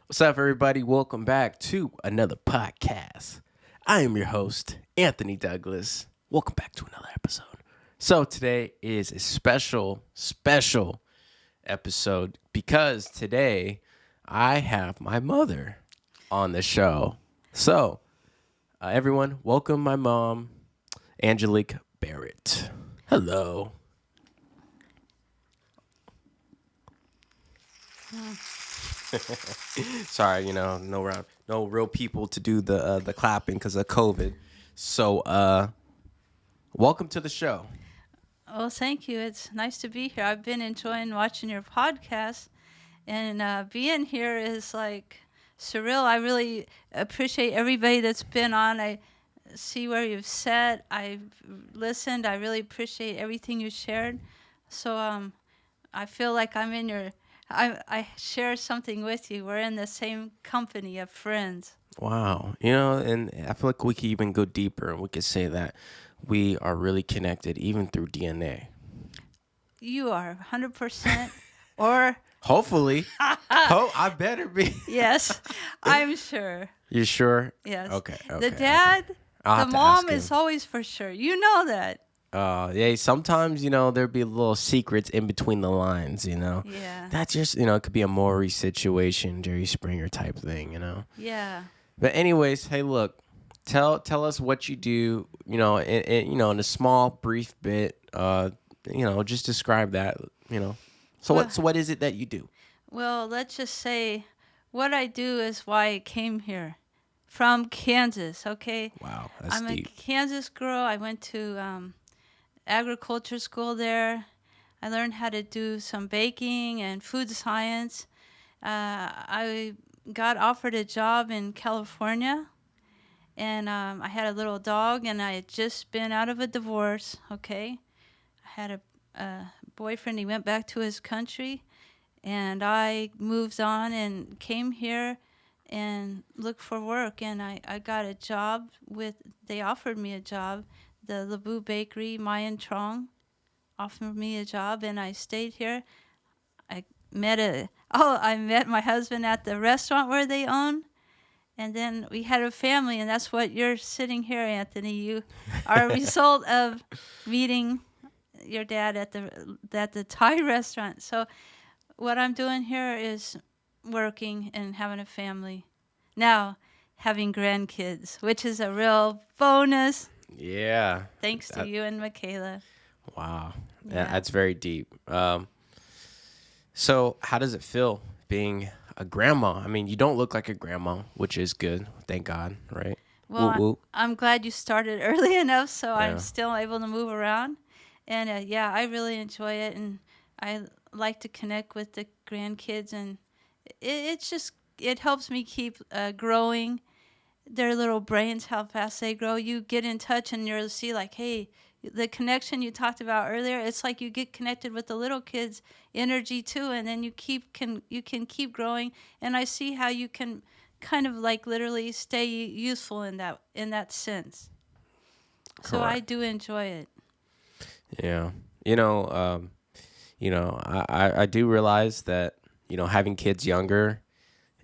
What's up, everybody? Welcome back to another podcast. I am your host, Anthony Douglas. Welcome back to another episode. So, today is a special episode because today I have my mother on the show. So, everyone, welcome my mom, Angelique Barrett. Hello. Sorry, no real people to do the clapping because of COVID. So, welcome to the show. Well, thank you. It's nice to be here. I've been enjoying watching your podcast, and being here is like surreal. I really appreciate everybody that's been on. I see where you've sat. I've listened. I really appreciate everything you shared. So I feel like I'm in your. I share something with you. We're in the same company of friends. Wow, and I feel like we could even go deeper, and we could say that we are really connected, even through DNA. You are 100%, or Hopefully, I better be. yes, I'm sure. You sure? Yes. Okay, The okay, okay. dad, I'll the have to ask mom him. is always for sure. You know that. Yeah, sometimes, there'd be little secrets in between the lines. Yeah. That's just, it could be a Maury situation, Jerry Springer type thing. Yeah. But anyways, hey, look, tell us what you do, in a small, brief bit, just describe that. So Well, what is it that you do? well, let's just say what I do is why I came here from Kansas, okay? Wow, that's I'm a deep. Kansas girl. I went to agriculture school there. I learned how to do some baking and food science. I got offered a job in California, and I had a little dog, and I had just been out of a divorce. Okay, I had a boyfriend. He went back to his country, and I moved on and came here and looked for work. And I got a job with. They offered me a job. The Lebu Bakery, Mayan Trong, offered me a job, and I stayed here. I I met my husband at the restaurant where they own, and then we had a family, and that's what you're sitting here, Anthony. You are a result of meeting your dad at the Thai restaurant. So what I'm doing here is working and having a family. Now having grandkids, which is a real bonus, Yeah. thanks to That, you and Michaela. wow. Yeah. That's very deep. So how does it feel being a grandma? I mean, you don't look like a grandma, which is good. Thank God, right? Well, Whoop whoop. I'm glad you started early enough so I'm Yeah. still able to move around. And yeah, I really enjoy it, and I like to connect with the grandkids, and it's just it helps me keep growing their little brains, how fast they grow. You get in touch and you'll see like, hey, the connection you talked about earlier. It's like you get connected with the little kids' energy too, and then you can keep growing. And I see how you can kind of like literally stay useful in that sense. So I Correct. do enjoy it. Yeah. You know, um, I do realize that, having kids younger,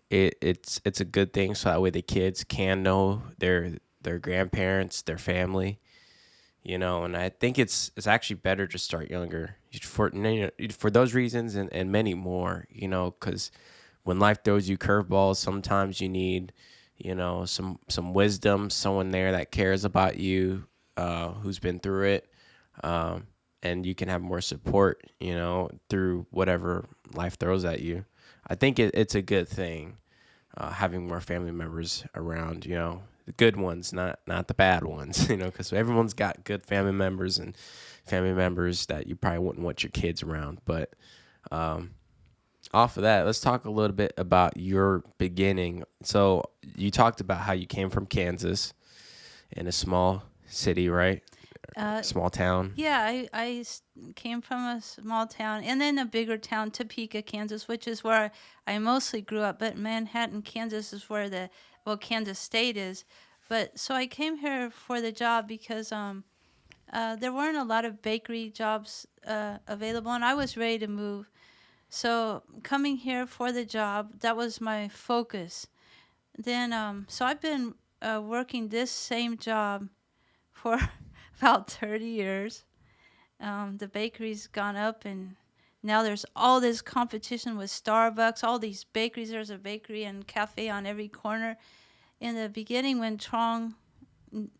it's a good thing. So that way the kids can know their grandparents, their family, and I think it's actually better to start younger for those reasons and many more, because when life throws you curveballs, sometimes you need, some wisdom, someone there that cares about you, who's been through it, um, and you can have more support, through whatever life throws at you. I think it's a good thing, having more family members around, the good ones, not the bad ones, because everyone's got good family members and family members that you probably wouldn't want your kids around. But um, off of that, let's talk a little bit about your beginning. So you talked about how you came from Kansas in a small city, right? Uh, Small town. yeah, came from a small town and then a bigger town, Topeka, Kansas, which is where I mostly grew up. But Manhattan, Kansas is where Kansas State is. But so I came here for the job because there weren't a lot of bakery jobs available, and I was ready to move. So coming here for the job, that was my focus. Then, so I've been working this same job for about 30 years. The bakery's gone up, and now there's all this competition with Starbucks, all these bakeries. There's a bakery and cafe on every corner. In the beginning,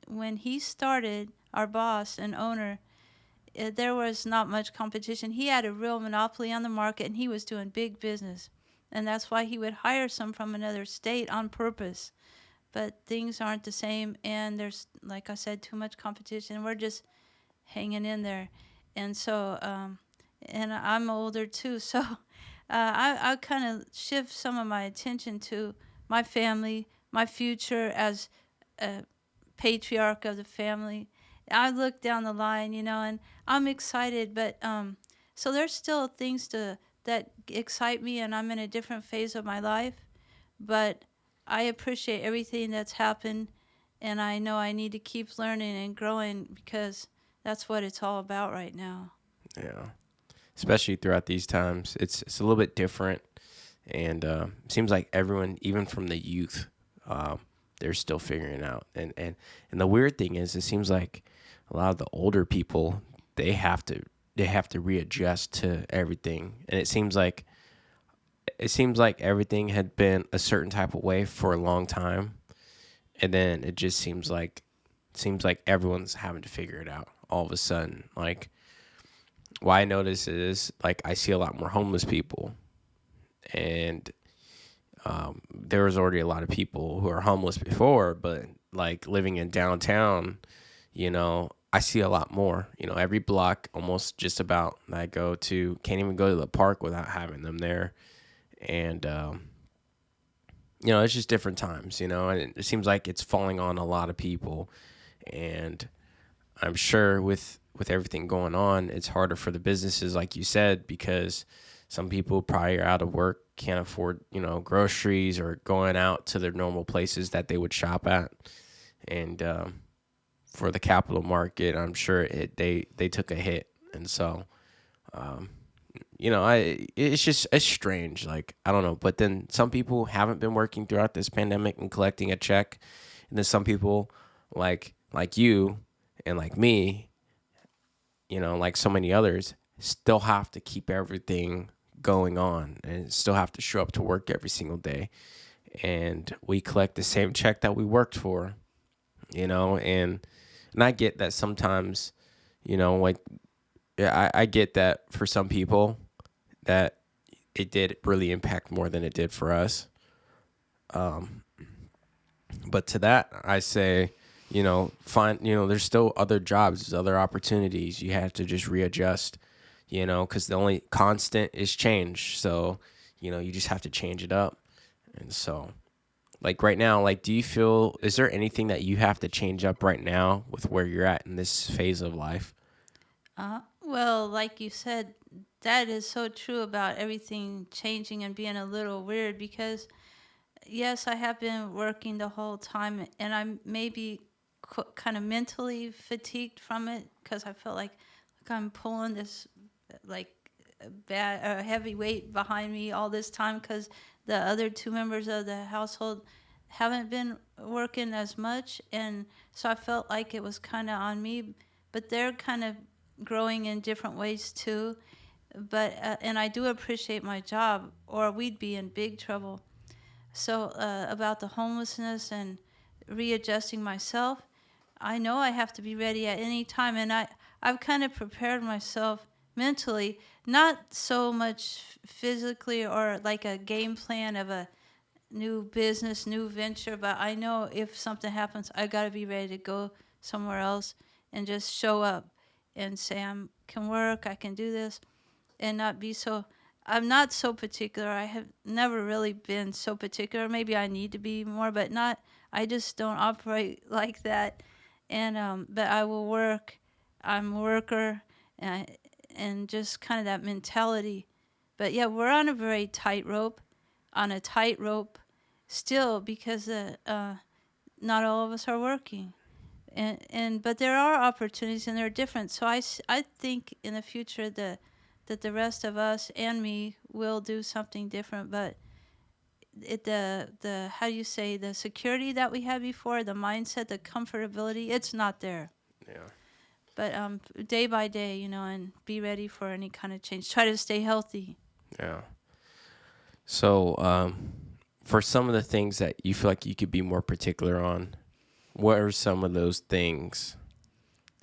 when he started, our boss and owner, there was not much competition. He had a real monopoly on the market, and he was doing big business. And that's why he would hire some from another state on purpose. But things aren't the same, and there's, like I said, too much competition. We're just hanging in there. And so, and I'm older too, so I kind of shift some of my attention to my family, my future as a patriarch of the family. I look down the line, and I'm excited, but so there's still things that excite me, and I'm in a different phase of my life, but I appreciate everything that's happened, and I know I need to keep learning and growing because that's what it's all about right now. Yeah. Especially throughout these times, it's a little bit different, and it seems like everyone, even from the youth, they're still figuring it out. And the weird thing is, it seems like a lot of the older people, they have to they have to readjust to everything, and it seems like everything had been a certain type of way for a long time, and then it just seems like everyone's having to figure it out all of a sudden. Like, what I notice is, like, I see a lot more homeless people, and there was already a lot of people who are homeless before, but like living in downtown, I see a lot more. Every block, almost just about, that I go to, can't even go to the park without having them there. And it's just different times, and it seems like it's falling on a lot of people. And I'm sure with everything going on, it's harder for the businesses, like you said, because some people probably are out of work, can't afford, groceries, or going out to their normal places that they would shop at. And for the capital market, I'm sure they took a hit. And so, it's strange. Like, I don't know. But then some people haven't been working throughout this pandemic and collecting a check, and then some people, like you and like me, like so many others, still have to keep everything going on and still have to show up to work every single day. And we collect the same check that we worked for, and I get that sometimes, like, yeah, I get that for some people that it did really impact more than it did for us. But to that, I say, find, there's still other jobs, there's other opportunities. You have to just readjust, because the only constant is change. So, you just have to change it up. And so, like right now, like, do you feel, is there anything that you have to change up right now with where you're at in this phase of life? Well, like you said, that is so true about everything changing and being a little weird because yes, I have been working the whole time, and I'm maybe kind of mentally fatigued from it because I felt like I'm pulling this like bad heavy weight behind me all this time because the other two members of the household haven't been working as much, and so I felt like it was kind of on me. But they're kind of growing in different ways too. But and I do appreciate my job, or we'd be in big trouble. So about the homelessness and readjusting myself, I know I have to be ready at any time, and I've kind of prepared myself mentally, not so much physically or like a game plan of a new business, new venture, but I know if something happens, I got to be ready to go somewhere else and just show up and say I can work, I can do this, and not be so. I'm not so particular. I have never really been so particular. Maybe I need to be more, but not. I just don't operate like that. And but I will work. I'm a worker, and just kind of that mentality. But yeah, we're on a very tightrope, on a tightrope, still because not all of us are working. And but there are opportunities and they're different. So I think in the future that the rest of us and me will do something different. But the how do you say, the security that we had before, the mindset, the comfortability, it's not there. Yeah. But day by day, and be ready for any kind of change. Try to stay healthy. Yeah. So, for some of the things that you feel like you could be more particular on, what are some of those things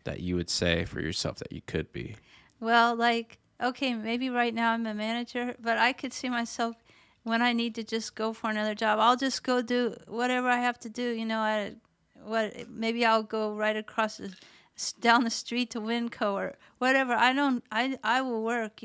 that you would say for yourself that you could be? Well, like, okay, maybe right now I'm a manager, but I could see myself when I need to just go for another job. I'll just go do whatever I have to do. Maybe I'll go right across down the street to Winco or whatever. I don't. I will work.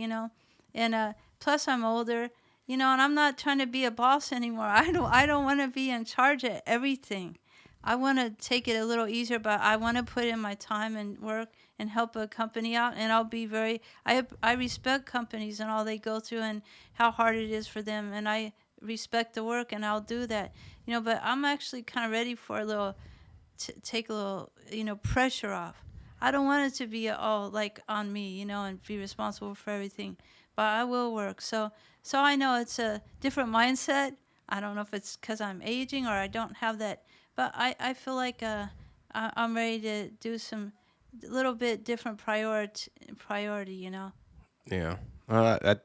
And plus I'm older. And I'm not trying to be a boss anymore. I don't want to be in charge of everything. I want to take it a little easier, but I want to put in my time and work and help a company out. And I'll be I respect companies and all they go through and how hard it is for them. And I respect the work and I'll do that. But I'm actually kind of ready for a little, take a little, pressure off. I don't want it to be all like on me, and be responsible for everything. But I will work. So I know it's a different mindset. I don't know if it's because I'm aging or I don't have that, but I feel like I'm ready to do some little bit different priority. Yeah. I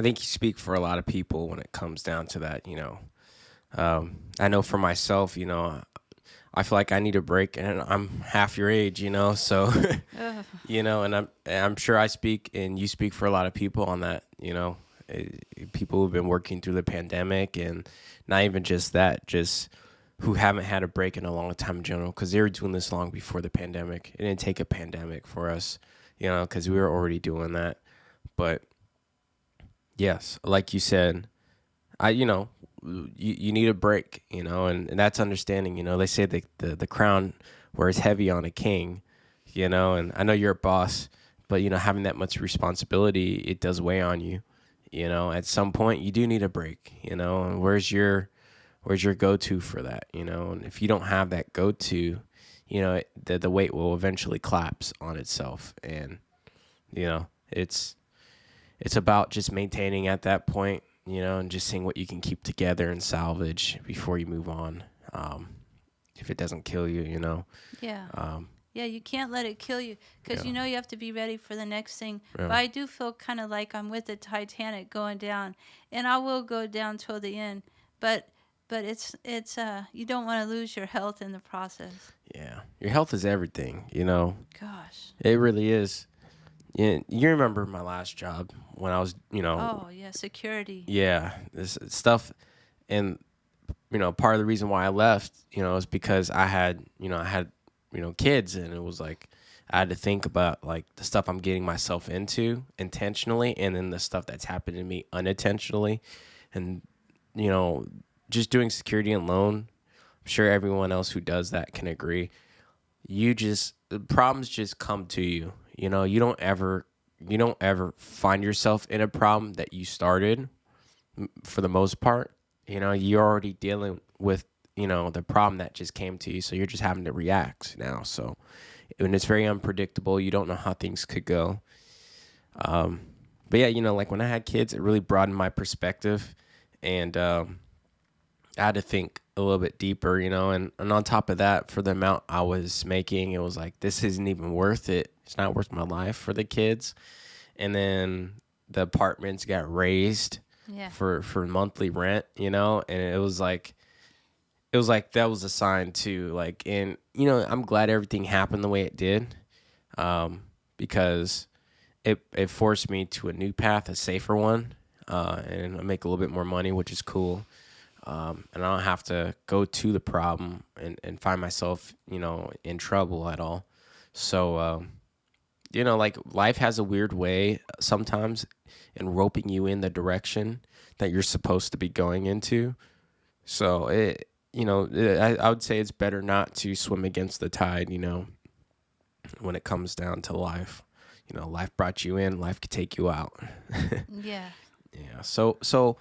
think you speak for a lot of people when it comes down to that, I know for myself, I feel like I need a break and I'm half your age, so, Ugh. and I'm sure I speak and you speak for a lot of people on that, people who've been working through the pandemic and not even just that, just who haven't had a break in a long time in general, because they were doing this long before the pandemic. It didn't take a pandemic for us, because we were already doing that. But yes, like you said, you need a break, and that's understanding. They say the crown wears heavy on a king, and I know you're a boss, but having that much responsibility, it does weigh on you. At some point you do need a break, and where's your go-to for that, and if you don't have that go-to, the weight will eventually collapse on itself, and it's about just maintaining at that point, and just seeing what you can keep together and salvage before you move on. If it doesn't kill you, Yeah. Um, Yeah, you can't let it kill you because yeah, you have to be ready for the next thing. But yeah, I do feel kind of like I'm with the Titanic going down, and I will go down till the end. But it's you don't want to lose your health in the process. yeah. Your health is everything, Gosh. It really is. Yeah, you remember my last job when I was, Oh yeah, security. yeah, this stuff, and part of the reason why I left, is because I had kids, and it was like I had to think about like the stuff I'm getting myself into intentionally, and then the stuff that's happened to me unintentionally, and you know, just doing security and loan. I'm sure everyone else who does that can agree. The problems just come to you. You don't ever find yourself in a problem that you started for the most part. You're already dealing with, the problem that just came to you. So you're just having to react now. So, and it's very unpredictable. You don't know how things could go. But yeah, like when I had kids, it really broadened my perspective. And I had to think a little bit deeper, and on top of that, for the amount I was making, it was like, this isn't even worth it. It's not worth my life for the kids. And then the apartments got raised Yeah. for monthly rent, and it was like that was a sign too. Like, and I'm glad everything happened the way it did, because it forced me to a new path, a safer one, and I make a little bit more money, which is cool. And I don't have to go to the problem and find myself, in trouble at all. So, like life has a weird way sometimes in roping you in the direction that you're supposed to be going into. So I would say it's better not to swim against the tide, when it comes down to life. Life brought you in, life could take you out. Yeah. Yeah. So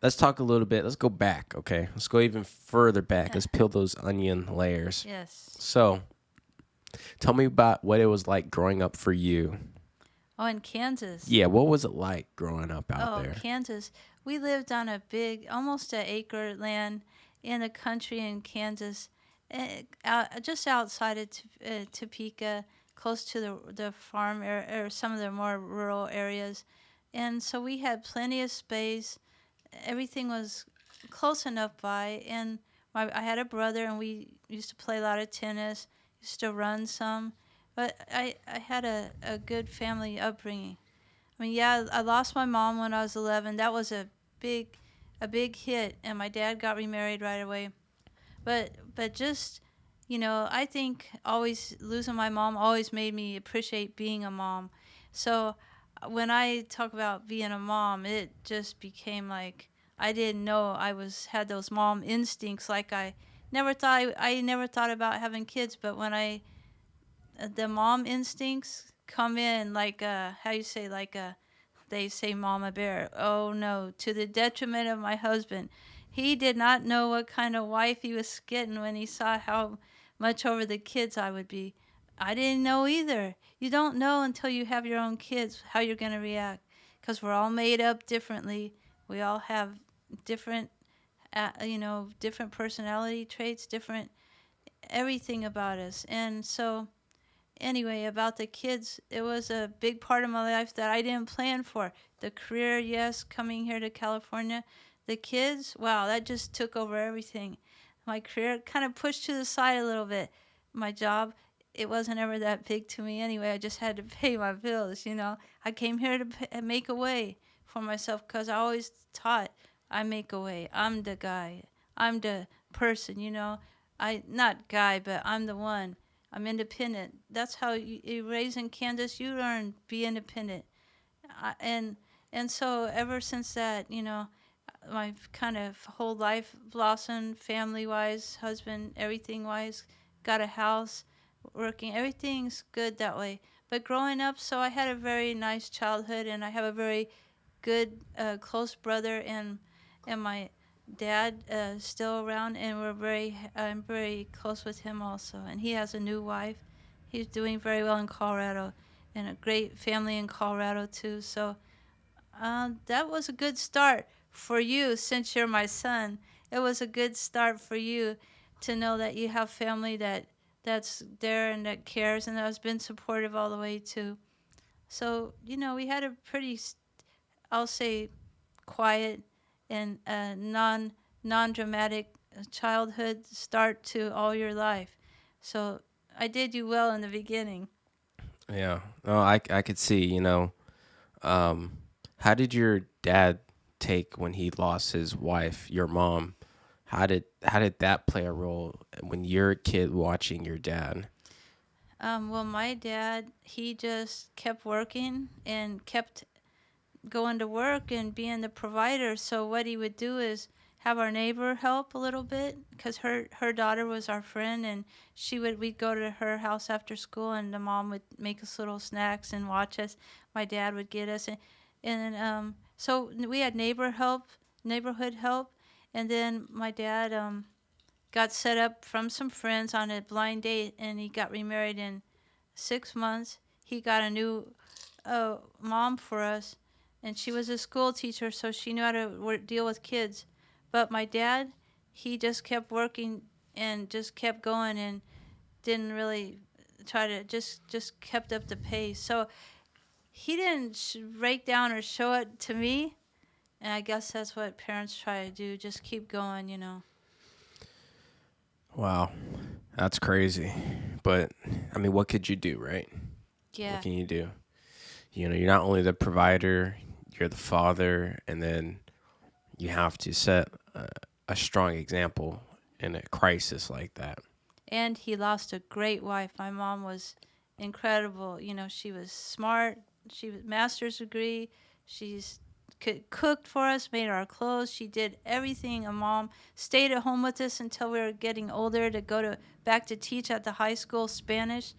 let's talk a little bit. Let's go back, okay? Let's go even further back. Let's peel those onion layers. Yes. So, tell me about what it was like growing up for you. Oh, in Kansas. Yeah, what was it like growing up out Oh, there? Kansas. We lived on a big, almost an acre land in the country in Kansas, just outside of Topeka, close to the farm or some of the more rural areas. And so we had plenty of space. Everything was close enough by. And I had a brother, and we used to play a lot of tennis, used to run some. But I had a good family upbringing. I mean, yeah, I lost my mom when I was 11. That was big, a big hit, and my dad got remarried right away. But just, I think always losing my mom always made me appreciate being a mom. So when I talk about being a mom, it just became like I didn't know I was had those mom instincts. Like I never thought about having kids, but when the mom instincts come in like how you say like they say mama bear. Oh no, to the detriment of my husband. He did not know what kind of wife he was getting when he saw how much over the kids I would be. I didn't know either. You don't know until you have your own kids how you're going to react, because we're all made up differently. We all have different different personality traits, different everything about us. And so anyway, about the kids, it was a big part of my life that I didn't plan for. The career, yes, coming here to California. The kids, wow, that just took over everything. My career kind of pushed to the side a little bit. My job, it wasn't ever that big to me anyway. I just had to pay my bills. I came here to make a way for myself because I always taught I make a way. I'm the guy. I'm the person. Not guy, but I'm the one. I'm independent. That's how you raise in Kansas. You learn be independent, I, and and so ever since that, my kind of whole life blossomed, family wise, husband, everything wise. Got a house, working. Everything's good that way. But growing up, so I had a very nice childhood, and I have a very good, close brother, and my dad still around, and I'm very close with him also, and he has a new wife. He's doing very well in Colorado, and a great family in Colorado too. So that was a good start for you, since you're my son. It was a good start for you to know that you have family that's there and that cares and that has been supportive all the way too. So we had a pretty, I'll say, quiet and non dramatic childhood start to all your life. So I did you well in the beginning. Yeah. Oh, I could see, um how did your dad take when he lost his wife, your mom? How did that play a role when you're a kid watching your dad? Well, my dad, he just kept working and kept going to work and being the provider. So what he would do is have our neighbor help a little bit because her daughter was our friend, and we'd go to her house after school, and the mom would make us little snacks and watch us. My dad would get us, and so we had neighborhood help, and then my dad got set up from some friends on a blind date, and he got remarried in 6 months. He got a new mom for us, and she was a school teacher, so she knew how to deal with kids. But my dad, he just kept working and just kept going and didn't really try to just kept up the pace. So he didn't break down or show it to me, and I guess that's what parents try to do, just keep going. Wow. That's crazy. But I mean, what could you do, right? What Yeah. can you do? You're not only the provider, you're the father, and then you have to set a strong example in a crisis like that. And he lost a great wife. My mom was incredible. She was smart. She was master's degree. She's cooked for us, made our clothes. She did everything a mom. Stayed at home with us until we were getting older to go to back to teach at the high school Spanish.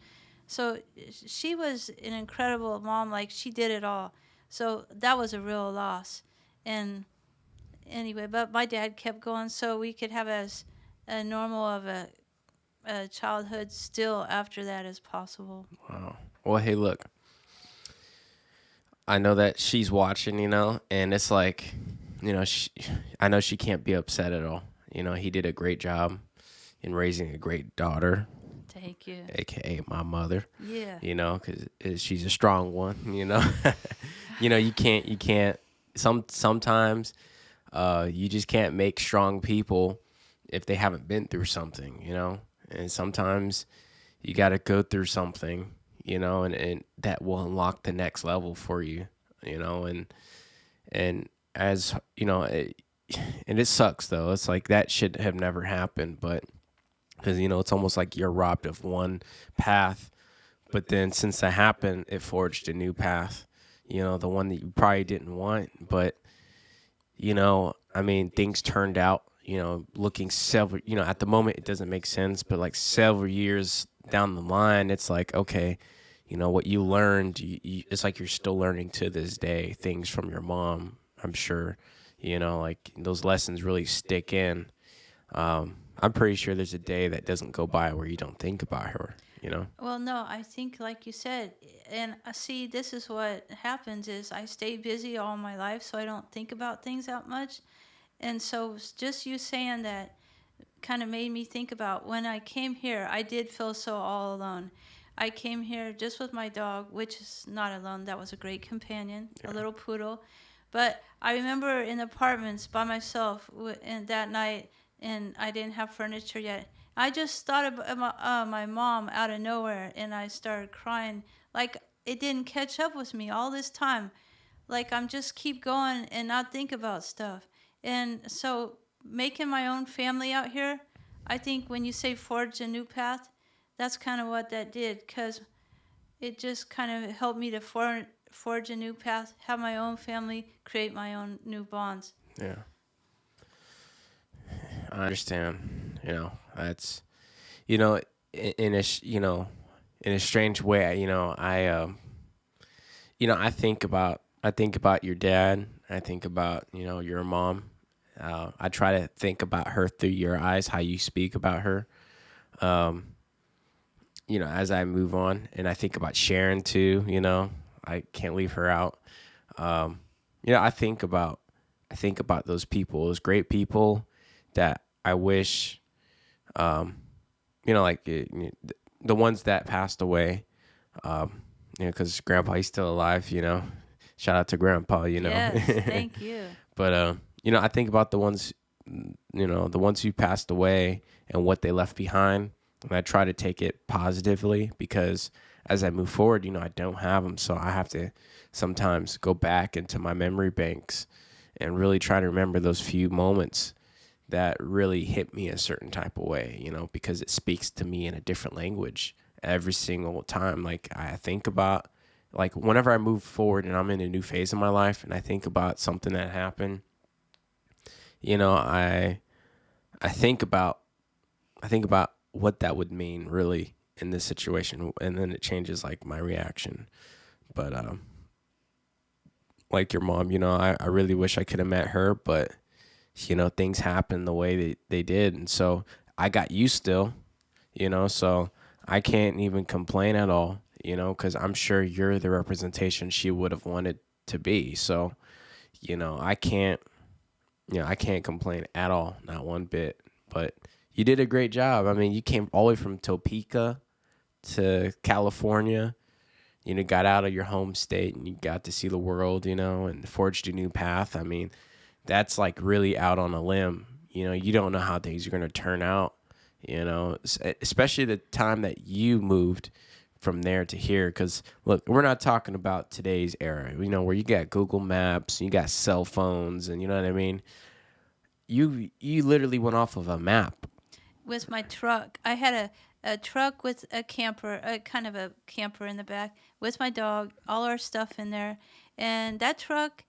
So she was an incredible mom. Like, she did it all. So that was a real loss. And anyway, but my dad kept going so we could have as a normal of a childhood still after that as possible. Wow. Well, hey, look, I know that she's watching, and it's like, I know she can't be upset at all. He did a great job in raising a great daughter, Thank you. aka my mother. Yeah. Because she's a strong one. You can't. Sometimes, you just can't make strong people if they haven't been through something. And sometimes you got to go through something, and that will unlock the next level for you, and as and it sucks though. It's like that should have never happened, but because it's almost like you're robbed of one path, but then since that happened, it forged a new path. The one that you probably didn't want, but I mean, things turned out. Looking several, at the moment it doesn't make sense, but like several years down the line, it's like okay, what you learned, it's like you're still learning to this day things from your mom. I'm sure, like those lessons really stick in. I'm pretty sure there's a day that doesn't go by where you don't think about her. Well, no, I think like you said, and see, this is what happens is I stay busy all my life, so I don't think about things that much. And so just you saying that kind of made me think about when I came here, I did feel so all alone. I came here just with my dog, which is not alone. That was a great companion, a Yeah. little poodle. But I remember in apartments by myself and that night, and I didn't have furniture yet. I just thought of my mom out of nowhere, and I started crying. Like it didn't catch up with me all this time. Like I'm just keep going and not think about stuff. And so making my own family out here, I think when you say forge a new path, that's kind of what that did because it just kind of helped me to forge a new path, have my own family, create my own new bonds. Yeah, I understand. That's in a in a strange way. I think about your dad. I think about your mom. I try to think about her through your eyes, how you speak about her. Um, as I move on, and I think about Sharon too. I can't leave her out. Um, I think about those people, those great people that I wish, um, like the ones that passed away. Because Grandpa he's still alive. Shout out to Grandpa. Yes, thank you. But I think about the ones who passed away and what they left behind, and I try to take it positively because as I move forward, I don't have them, so I have to sometimes go back into my memory banks and really try to remember those few moments that really hit me a certain type of way, because it speaks to me in a different language every single time. Like I think about, like whenever I move forward and I'm in a new phase of my life and I think about something that happened, I think about what that would mean really in this situation, and then it changes like my reaction. But like your mom, I really wish I could have met her, but things happen the way they did, and so I got you still, so I can't even complain at all, because I'm sure you're the representation she would have wanted to be. So I can't I can't complain at all, not one bit. But you did a great job. I mean, you came all the way from Topeka to California. Got out of your home state and you got to see the world, and forged a new path. I mean, that's like really out on a limb. You don't know how things are going to turn out, especially the time that you moved from there to here. Because, look, we're not talking about today's era, where you got Google Maps, you got cell phones, and you know what I mean? You literally went off of a map. With my truck. I had a truck with a camper, a kind of a camper in the back with my dog, all our stuff in there. And that truck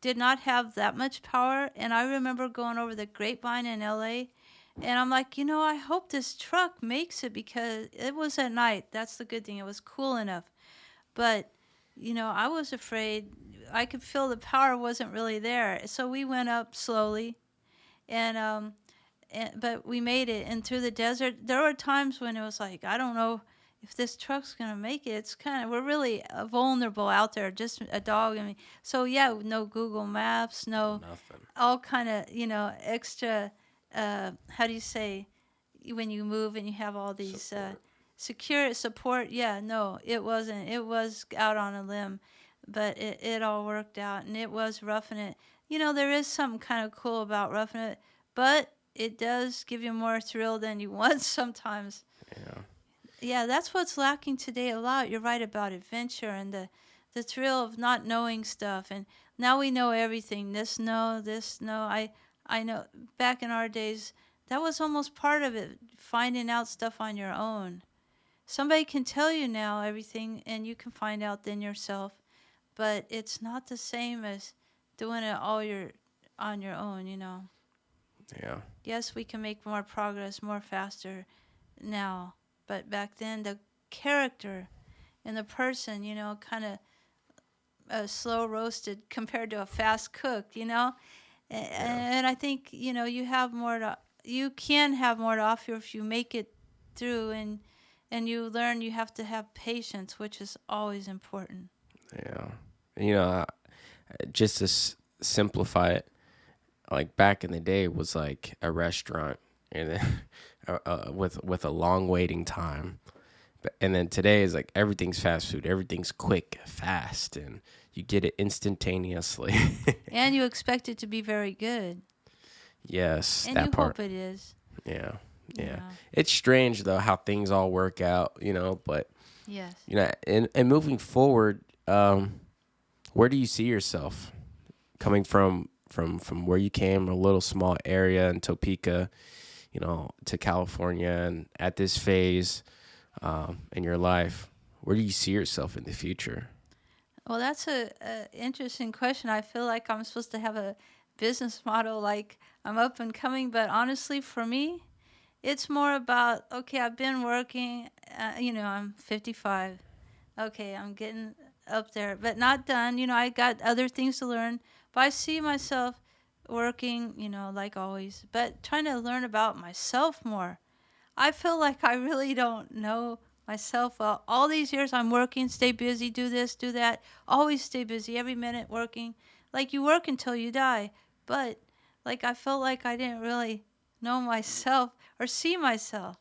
did not have that much power. And I remember going over the grapevine in LA. And I'm like, I hope this truck makes it because it was at night. That's the good thing. It was cool enough. But, I was afraid. I could feel the power wasn't really there. So we went up slowly. And but we made it. And through the desert, there were times when it was like, I don't know if this truck's gonna make it, it's kind of we're really vulnerable out there. Just a dog. I mean, so yeah, no Google Maps, no Nothing. all kind of extra. How do you say when you move and you have all these Support. secure support? Yeah, no, it wasn't. It was out on a limb, but it all worked out, and it was roughing it. There is something kind of cool about roughing it, but it does give you more thrill than you want sometimes. Yeah. Yeah, that's what's lacking today a lot. You're right about adventure and the thrill of not knowing stuff. And now we know everything. This no. I know back in our days that was almost part of it, finding out stuff on your own. Somebody can tell you now everything and you can find out then yourself, but it's not the same as doing it all on your own. Yeah. Yes, we can make more progress more faster now, but back then the character and the person, kind of slow roasted compared to a fast cooked. Yeah. And I think you can have more to offer if you make it through, and you learn you have to have patience, which is always important. Yeah. You know, just to simplify it, like back in the day was like a restaurant, and then with a long waiting time. And then today is like everything's fast food, everything's quick, fast, and you get it instantaneously. And you expect it to be very good, Yes, and that you part. hope it is. Yeah. Yeah. Yeah. It's strange though how things all work out, but Yes. and moving forward, where do you see yourself coming from where you came, a little small area in Topeka, to California, and at this phase in your life, where do you see yourself in the future? Well, that's a interesting question. I feel like I'm supposed to have a business model like I'm up and coming, but honestly, for me, it's more about okay, I've been working, I'm 55. Okay, I'm getting up there, but not done. I got other things to learn, but I see myself working, like always, but trying to learn about myself more. I feel like I really don't know myself well. All these years I'm working, stay busy, do this, do that, always stay busy, every minute working. Like you work until you die. But like I felt like I didn't really know myself or see myself.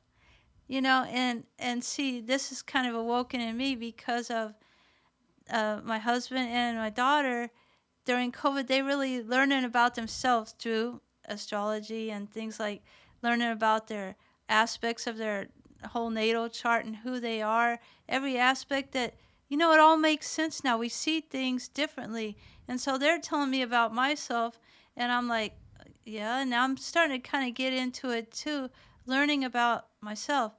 And see this is kind of awoken in me because of my husband and my daughter during COVID, they really learning about themselves through astrology and things like learning about their aspects of their whole natal chart and who they are. Every aspect that, it all makes sense now. We see things differently. And so they're telling me about myself, and I'm like, yeah, and now I'm starting to kind of get into it too, learning about myself.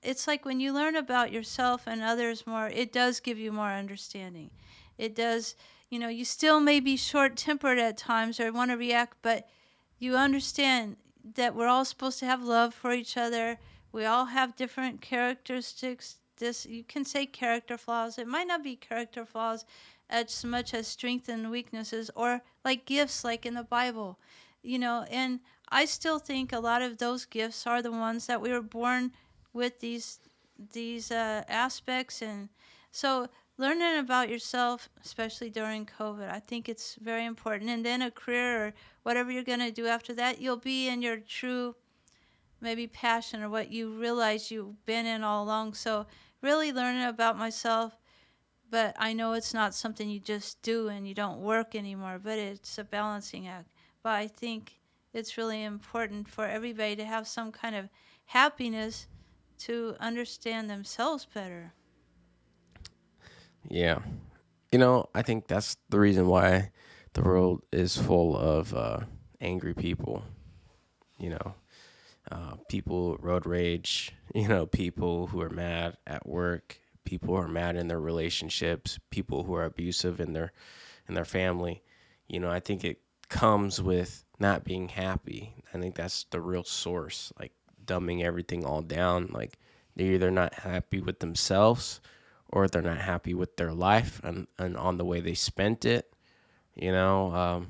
It's like when you learn about yourself and others more, it does give you more understanding. It does, you still may be short tempered at times or want to react, but you understand that we're all supposed to have love for each other. We all have different characteristics. This you can say character flaws. It might not be character flaws as much as strengths and weaknesses or like gifts like in the Bible. And I still think a lot of those gifts are the ones that we were born with these aspects. And so learning about yourself, especially during COVID, I think it's very important. And then a career or whatever you're going to do after that, you'll be in your true maybe passion or what you realize you've been in all along. So really learning about myself, but I know it's not something you just do and you don't work anymore, but it's a balancing act. But I think it's really important for everybody to have some kind of happiness to understand themselves better. Yeah. I think that's the reason why the world is full of angry people. You know, people with road rage. People who are mad at work. People who are mad in their relationships. People who are abusive in their family. I think it comes with not being happy. I think that's the real source. Like dumbing everything all down. Like they're either not happy with themselves or they're not happy with their life and on the way they spent it. You know,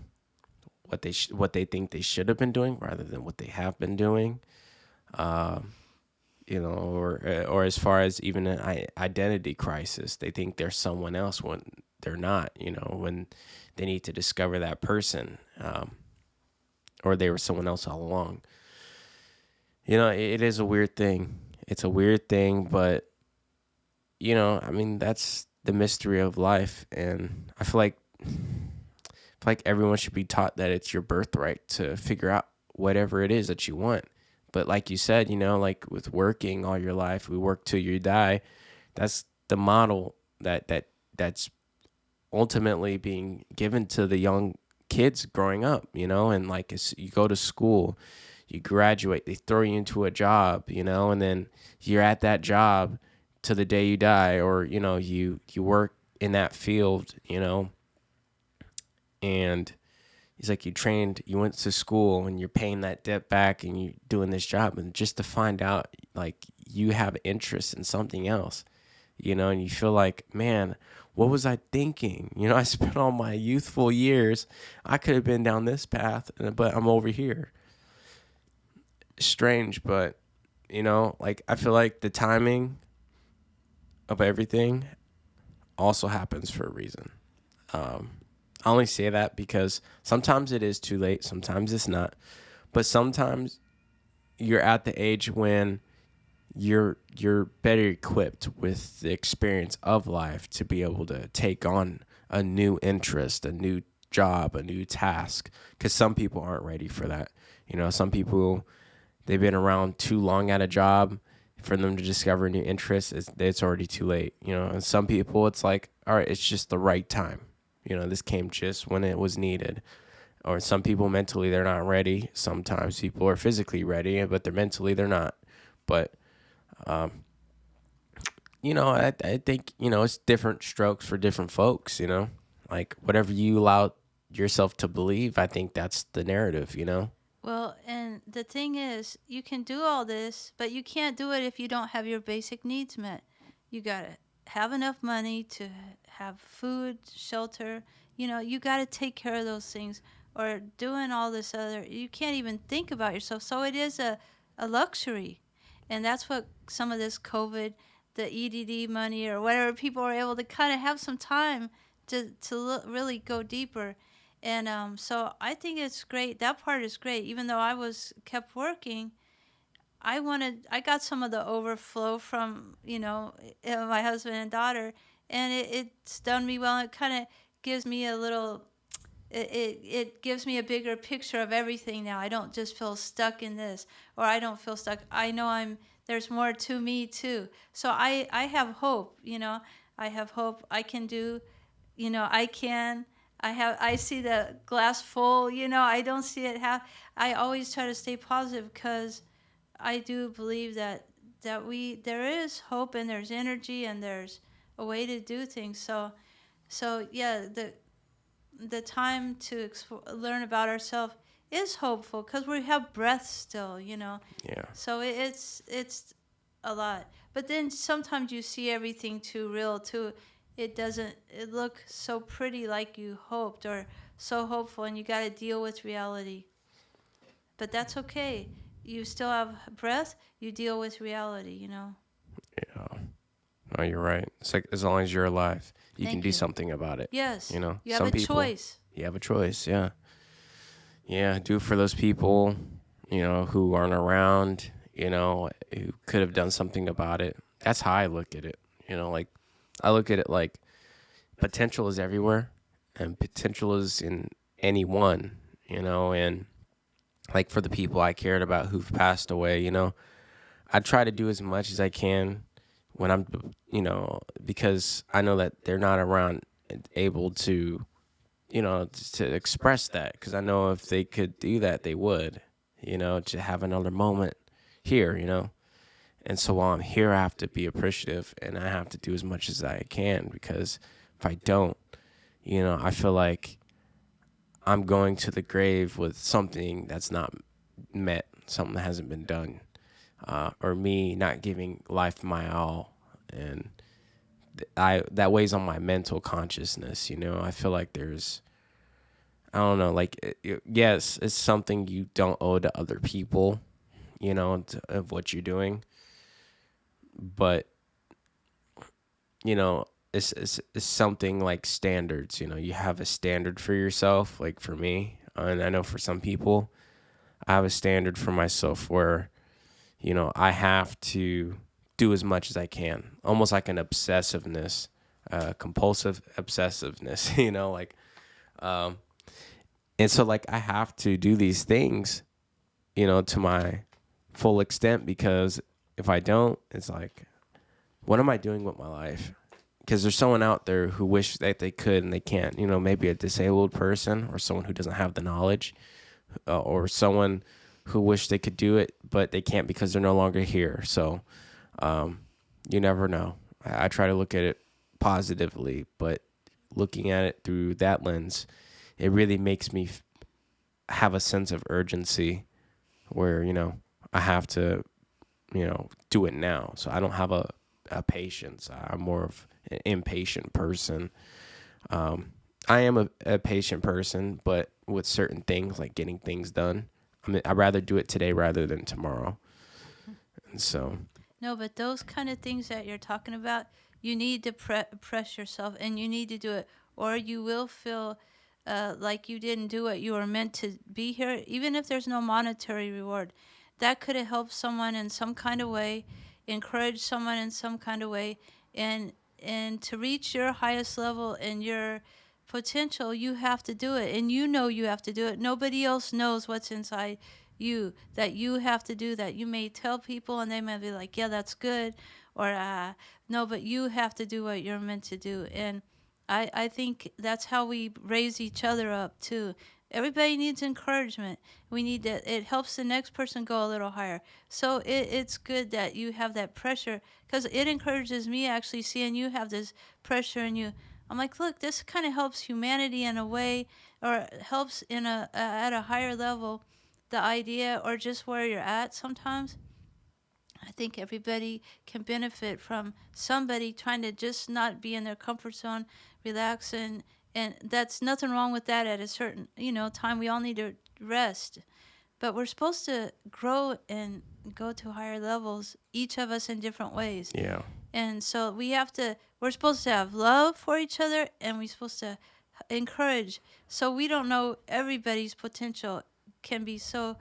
what they think they should have been doing rather than what they have been doing. or as far as even an identity crisis, they think they're someone else when they're not. When they need to discover that person, or they were someone else all along. It is a weird thing. It's a weird thing, but I mean, that's the mystery of life, and I feel like everyone should be taught that it's your birthright to figure out whatever it is that you want. But like you said, like with working all your life, we work till you die. That's the model that's ultimately being given to the young kids growing up, and like you go to school, you graduate, they throw you into a job, and then you're at that job to the day you die, or you work in that field, and he's like, you went to school and you're paying that debt back and you doing this job, and just to find out like you have interest in something else, and you feel like, man, what was I thinking? I spent all my youthful years, I could have been down this path, but I'm over here. Strange, but like I feel like the timing of everything also happens for a reason. I only say that because sometimes it is too late, sometimes it's not. But sometimes you're at the age when you're better equipped with the experience of life to be able to take on a new interest, a new job, a new task. Because some people aren't ready for that. Some people, they've been around too long at a job for them to discover a new interest. It's already too late. And some people, it's like, all right, it's just the right time. This came just when it was needed. Or some people mentally, they're not ready. Sometimes people are physically ready, but they're mentally, they're not. But I think, it's different strokes for different folks, like whatever you allow yourself to believe, I think that's the narrative. Well, and the thing is, you can do all this, but you can't do it if you don't have your basic needs met. You got to have enough money to have food, shelter. You got to take care of those things, or doing all this other. You can't even think about yourself. So it is a luxury. And that's what some of this COVID, the EDD money, or whatever, people are able to kind of have some time to really go deeper. And so I think it's great. That part is great. Even though I was kept working, I got some of the overflow from my husband and daughter, and it's done me well. It kind of gives me a little. It gives me a bigger picture of everything now. I don't just feel stuck in this, or I don't feel stuck. I know there's more to me too. So I have hope. I have hope. I can do. I can. I see the glass full. I don't see it half. I always try to stay positive because I do believe that there is hope, and there's energy, and there's a way to do things. So yeah, the time to learn about ourselves is hopeful because we have breath still. Yeah. So it's a lot. But then sometimes you see everything too real too. It doesn't it look so pretty like you hoped, or so hopeful, and you got to deal with reality. But that's okay. You still have breath. You deal with reality. Yeah. No, you're right. It's like, as long as you're alive, you can Thank do you. something about it. Yes. You have Some a people, choice. you have a choice. Yeah. Yeah. Do for those people, who aren't around, who could have done something about it. That's how I look at it. Like, I look at it like potential is everywhere, and potential is in anyone, and like for the people I cared about who've passed away, I try to do as much as I can when I'm, because I know that they're not around and able to, to express that. Because I know if they could do that, they would, to have another moment here. And so while I'm here, I have to be appreciative, and I have to do as much as I can, because if I don't, I feel like I'm going to the grave with something that's not met, something that hasn't been done, or me not giving life my all, and that weighs on my mental consciousness. I feel like I don't know, like yes, it's something you don't owe to other people, of what you're doing, but you know, it's something like standards. You know, you have a standard for yourself. Like for me, and I know for some people, I have a standard for myself where I have to do as much as I can, almost like an obsessiveness, compulsive obsessiveness. Like, um, and so like I have to do these things, to my full extent, because if I don't, it's like, what am I doing with my life? Because there's someone out there who wish that they could and they can't. Maybe a disabled person or someone who doesn't have the knowledge, or someone who wish they could do it but they can't because they're no longer here. So um, you never know. I try to look at it positively, but looking at it through that lens, it really makes me have a sense of urgency where I have to do it now. So I don't have a patience. I'm more of an impatient person. I am a patient person, but with certain things like getting things done, I'd rather do it today rather than tomorrow. And so, No, but those kind of things that you're talking about, you need to press yourself and you need to do it, or you will feel like you didn't do what you were meant to be here, even if there's no monetary reward. That could have helped someone in some kind of way, encouraged someone in some kind of way, and to reach your highest level and your potential, you have to do it, and you have to do it. Nobody else knows what's inside you that you have to do that. You may tell people and they may be like, yeah, that's good, or no, but you have to do what you're meant to do. And I think that's how we raise each other up too. Everybody needs encouragement. We need that. It helps the next person go a little higher. So it's good that you have that pressure, because it encourages me actually seeing you have this pressure in you. I'm like, look, this kind of helps humanity in a way, or helps in a at a higher level, the idea, or just where you're at sometimes. I think everybody can benefit from somebody trying to just not be in their comfort zone, relax, and that's nothing wrong with that at a certain time. We all need to rest, but we're supposed to grow and go to higher levels, each of us in different ways. yeah, And so we're supposed to have love for each other, and we're supposed to encourage. So we don't know everybody's potential can be so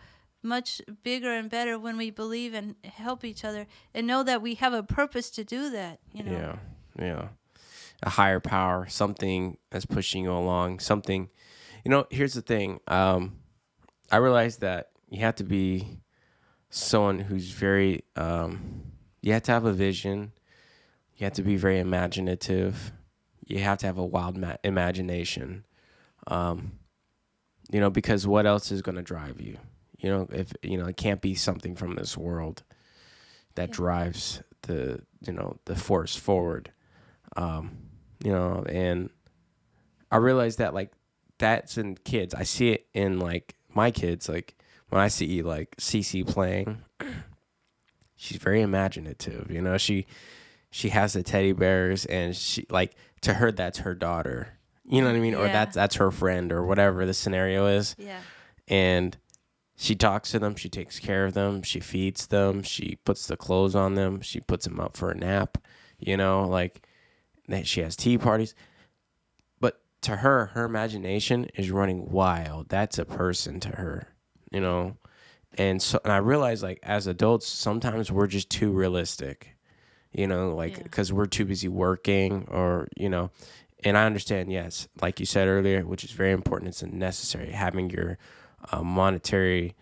much bigger and better when we believe and help each other and know that we have a purpose to do that. yeah, yeah. A higher power, something that's pushing you along, something. Here's the thing. I realized that you have to be someone who's very. You have to have a vision. You have to be very imaginative. You have to have a wild imagination. Um, because what else is going to drive you? If it can't be something from this world that Yeah. drives the force forward. Um, and I realized that like that's in kids. I see it in like my kids. Like when I see like Cece playing, she's very imaginative. She has the teddy bears, and she like, to her that's her daughter. You know what I mean? Or Yeah. that's her friend, or whatever the scenario is. Yeah. And she talks to them, she takes care of them, she feeds them, she puts the clothes on them, she puts them up for a nap. Like she has tea parties. But to her imagination is running wild. That's a person to her, you know. And I realize, like, as adults, sometimes we're just too realistic, like, Yeah. because we're too busy working, or and I understand, yes, like you said earlier, which is very important. It's necessary having your monetary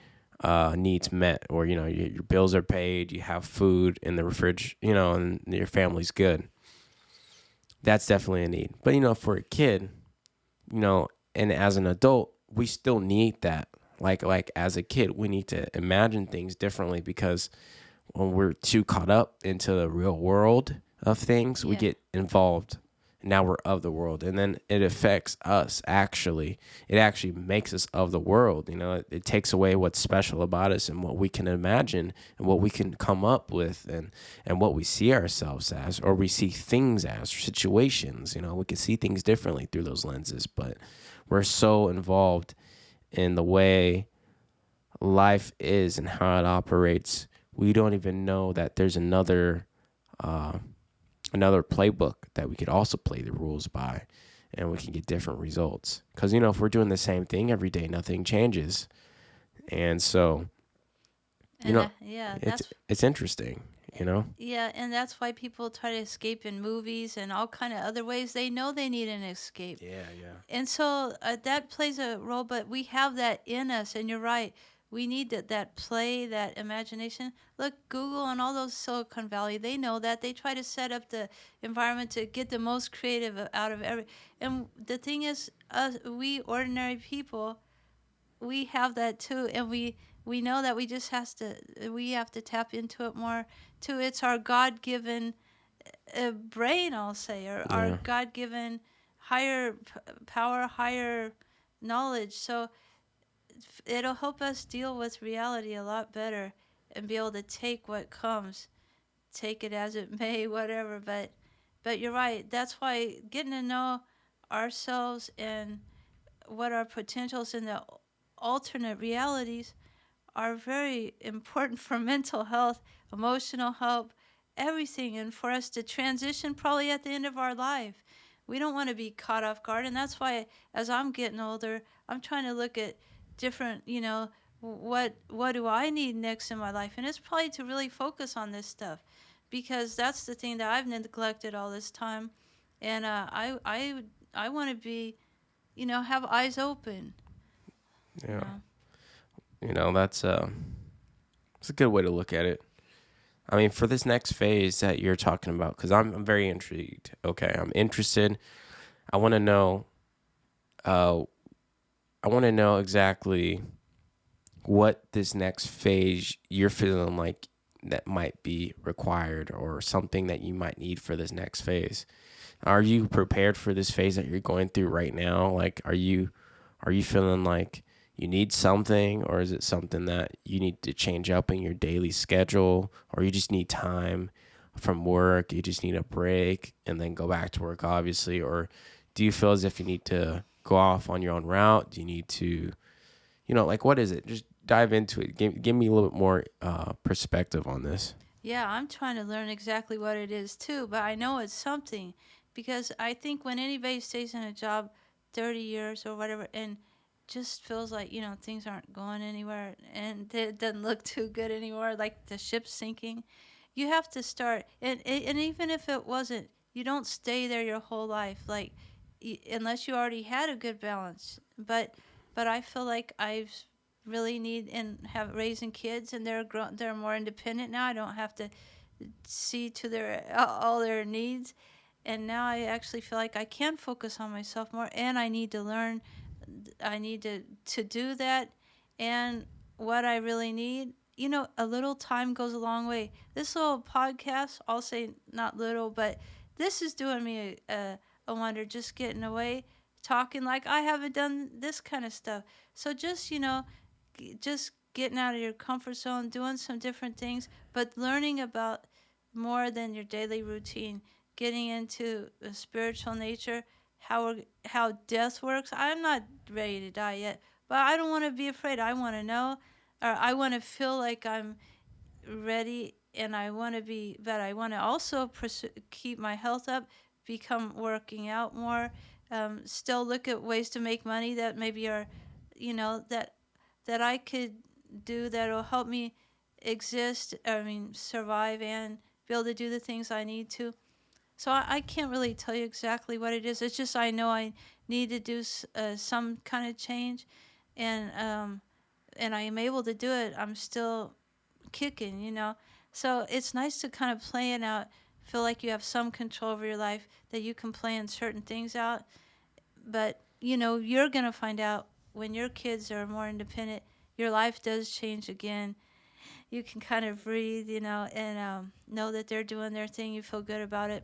needs met, or your bills are paid, you have food in the fridge, and your family's good. That's definitely a need. But for a kid, and as an adult, we still need that. Like as a kid, we need to imagine things differently, because when we're too caught up into the real world of things, we Yeah. get involved. Now we're of the world, and then it affects us. Actually, it actually makes us of the world. It takes away what's special about us, and what we can imagine, and what we can come up with, and what we see ourselves as, or we see things as, or situations. We can see things differently through those lenses. But we're so involved in the way life is and how it operates, we don't even know that there's another uh, another playbook that we could also play the rules by, and we can get different results. Because if we're doing the same thing every day, nothing changes, and so you And know, yeah, it's it's interesting. You know, yeah, and that's why people try to escape in movies and all kind of other ways. They know they need an escape. yeah, yeah, And so that plays a role, but we have that in us, and you're right. We need that play, that imagination. Look, Google and all those Silicon Valley, they know that. They try to set up the environment to get the most creative out of every. And the thing is, us, we ordinary people, we have that too, and we know that we have to tap into it more too. It's our God-given brain, I'll say, or our yeah. God-given higher power, higher knowledge. So it'll help us deal with reality a lot better and be able to take what comes, take it as it may, whatever. But you're right. That's why getting to know ourselves and what our potentials in the alternate realities are very important for mental health, emotional health, everything, and for us to transition probably at the end of our life. We don't want to be caught off guard, and that's why as I'm getting older, I'm trying to look at different, what do I need next in my life, and it's probably to really focus on this stuff, because that's the thing that I've neglected all this time, and I want to be, have eyes open, you Yeah. know. That's it's a good way to look at it. I mean, for this next phase that you're talking about, because I'm very intrigued. Okay, I'm interested. I want to know. Uh, I want to know exactly what this next phase you're feeling like that might be required, or something that you might need for this next phase. Are you prepared for this phase that you're going through right now? Like, are you feeling like you need something, or is it something that you need to change up in your daily schedule, or you just need time from work, you just need a break and then go back to work, obviously? Or do you feel as if you need to go off on your own route? Do you need to, like, what is it? Just dive into it. Give me a little bit more perspective on this. Yeah, I'm trying to learn exactly what it is too, but I know it's something, because I think when anybody stays in a job 30 years or whatever and just feels like, things aren't going anywhere and it doesn't look too good anymore, like the ship's sinking, you have to start. And even if it wasn't, you don't stay there your whole life, like, unless you already had a good balance. But I feel like I've really need and have raising kids, and they're more independent now. I don't have to see to their all their needs, and now I actually feel like I can focus on myself more, and I need to learn. I need to do that, and what I really need, a little time goes a long way. This little podcast, I'll say not little, but this is doing me a wonder, just getting away, talking like I haven't done this kind of stuff. So just, just getting out of your comfort zone, doing some different things, but learning about more than your daily routine, getting into a spiritual nature, how death works. I'm not ready to die yet, but I don't want to be afraid. I want to know, or I want to feel like I'm ready, and I want to be, but I want to also keep my health up, become working out more, still look at ways to make money that maybe are, that I could do that will help me exist, I mean, survive and be able to do the things I need to. So I can't really tell you exactly what it is. It's just I know I need to do some kind of change, and I am able to do it. I'm still kicking. So it's nice to kind of plan out, feel like you have some control over your life, that you can plan certain things out. But, you're going to find out when your kids are more independent, your life does change again. You can kind of breathe, and know that they're doing their thing. You feel good about it.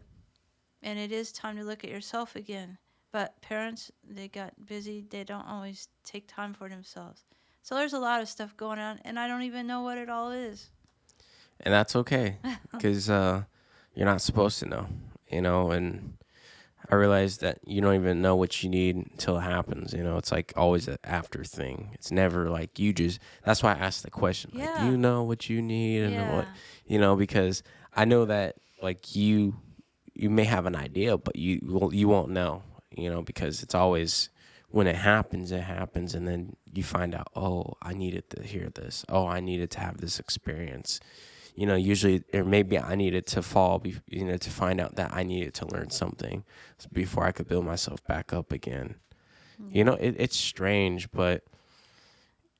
And it is time to look at yourself again. But parents, they got busy. They don't always take time for themselves. So there's a lot of stuff going on, and I don't even know what it all is. And that's okay, because you're not supposed to know, and I realize that you don't even know what you need until it happens. It's like always an after thing. It's never like you just. That's why I asked the question. Like, do Yeah, you know what you need and what, yeah, because I know that. like you may have an idea, but you won't know, because it's always when it happens, and then you find out, oh, I needed to hear this. Oh, I needed to have this experience. Usually, or maybe I needed to fall, to find out that I needed to learn something before I could build myself back up again. Yeah. It's strange, but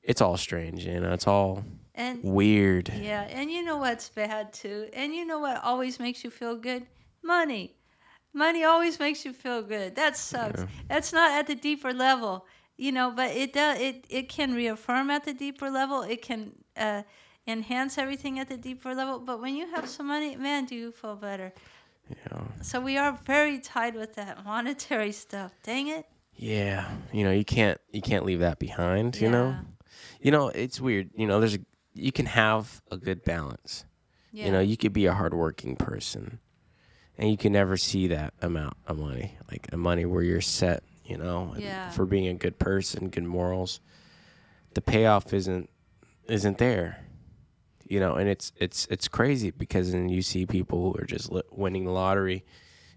it's all strange. It's all And weird. yeah, and you know what's bad too? And you know what always makes you feel good? Money. Money always makes you feel good. That sucks. Yeah, That's not at the deeper level, but it does. It can reaffirm at the deeper level. It can enhance everything at the deeper level. But when you have some money, man, do you feel better? yeah, So we are very tied with that monetary stuff. Dang it. yeah. You can't leave that behind. Yeah. It's weird. You can have a good balance. Yeah. You could be a hardworking person, and you can never see that amount of money, like a money where you're set. And Yeah. for being a good person, good morals, the payoff isn't there. And it's crazy because then you see people who are just winning the lottery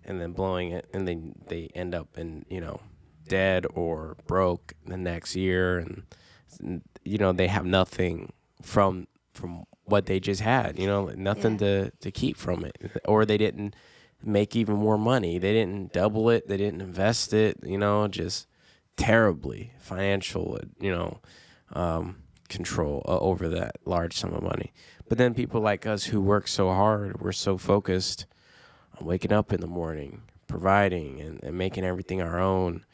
and then blowing it, and then they end up in dead or broke the next year, and they have nothing from what they just had, nothing Yeah. to keep from it, or they didn't make even more money, they didn't double it, they didn't invest it, just terribly financial, control over that large sum of money. But then people like us who work so hard, we're so focused on waking up in the morning, providing and making everything our own,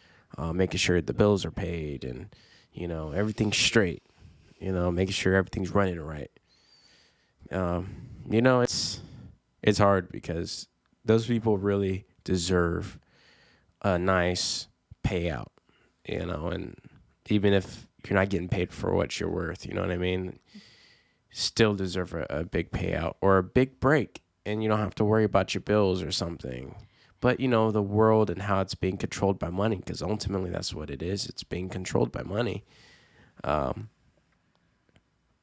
making sure the bills are paid, and everything's straight, making sure everything's running right. It's hard because those people really deserve a nice payout, and even if you're not getting paid for what you're worth, you know what I mean? Still deserve a big payout or a big break, and you don't have to worry about your bills or something. But the world and how it's being controlled by money, because ultimately that's what it is. It's being controlled by money. Um,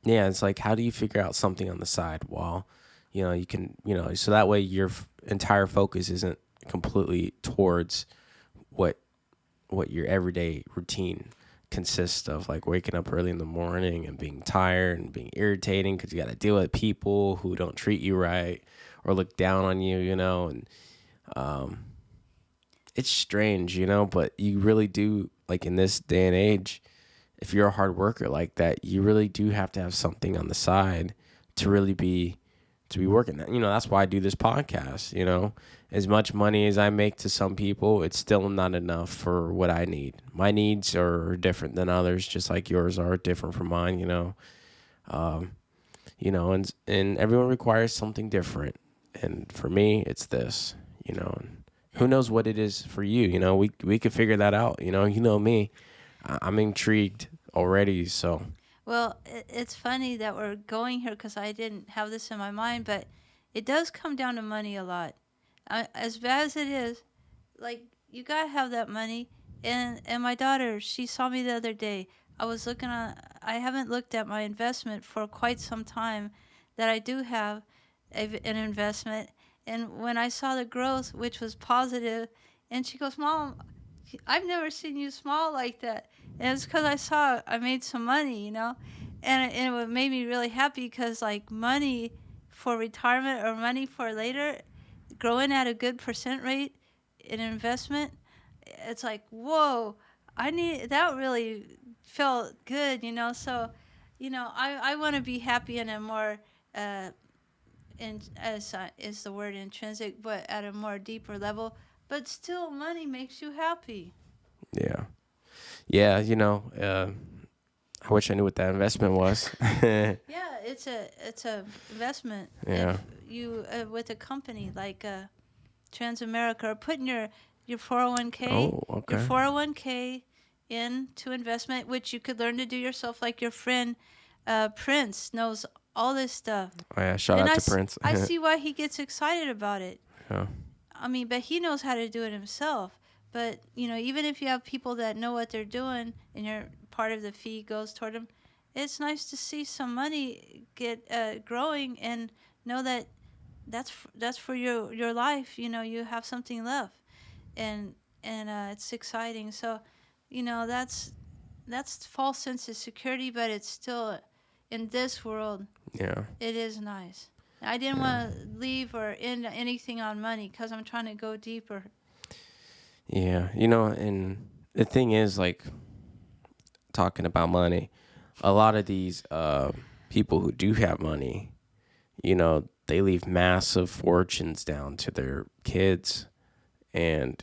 yeah, it's like, how do you figure out something on the side while, you can, so that way your entire focus isn't completely towards what your everyday routine consists of, like waking up early in the morning and being tired and being irritating because you got to deal with people who don't treat you right or look down on you, and um, it's strange, but you really do, like in this day and age, if you're a hard worker like that, you really do have to have something on the side to really be working. That's why I do this podcast. As much money as I make to some people, it's still not enough for what I need. My needs are different than others, just like yours are different from mine. Um, and everyone requires something different. And for me, it's this. And who knows what it is for you? We could figure that out. Me. I'm intrigued already. So Well, it's funny that we're going here because I didn't have this in my mind, but it does come down to money a lot. As bad as it is, like you gotta have that money. And my daughter, she saw me the other day. I was looking on. I haven't looked at my investment for quite some time. That I do have an investment, and when I saw the growth, which was positive, and she goes, "Mom, I've never seen you smile like that." And it's because I saw I made some money, and it made me really happy because like money for retirement or money for later, growing at a good percent rate in investment, it's like whoa, I need that really felt good. So, I want to be happy in a more as is the word intrinsic, but at a more deeper level. But still, money makes you happy. yeah, yeah. I wish I knew what that investment was. Yeah, it's a investment. Yeah. If you with a company like Transamerica, or putting your 401k Oh, your okay. 401k into investment, which you could learn to do yourself. Like your friend Prince knows all this stuff, Oh, yeah. Shout and out to Prince. I see why he gets excited about it. Yeah. I mean, but he knows how to do it himself. But even if you have people that know what they're doing, and your part of the fee goes toward them, it's nice to see some money get growing and know that that's for your life. You know, you have something left, and it's exciting. So, you know, that's false sense of security, but it's still in this world. Yeah. It is nice. I didn't Yeah. want to leave or end anything on money because I'm trying to go deeper. Yeah. And the thing is, like, talking about money, a lot of these people who do have money, they leave massive fortunes down to their kids, and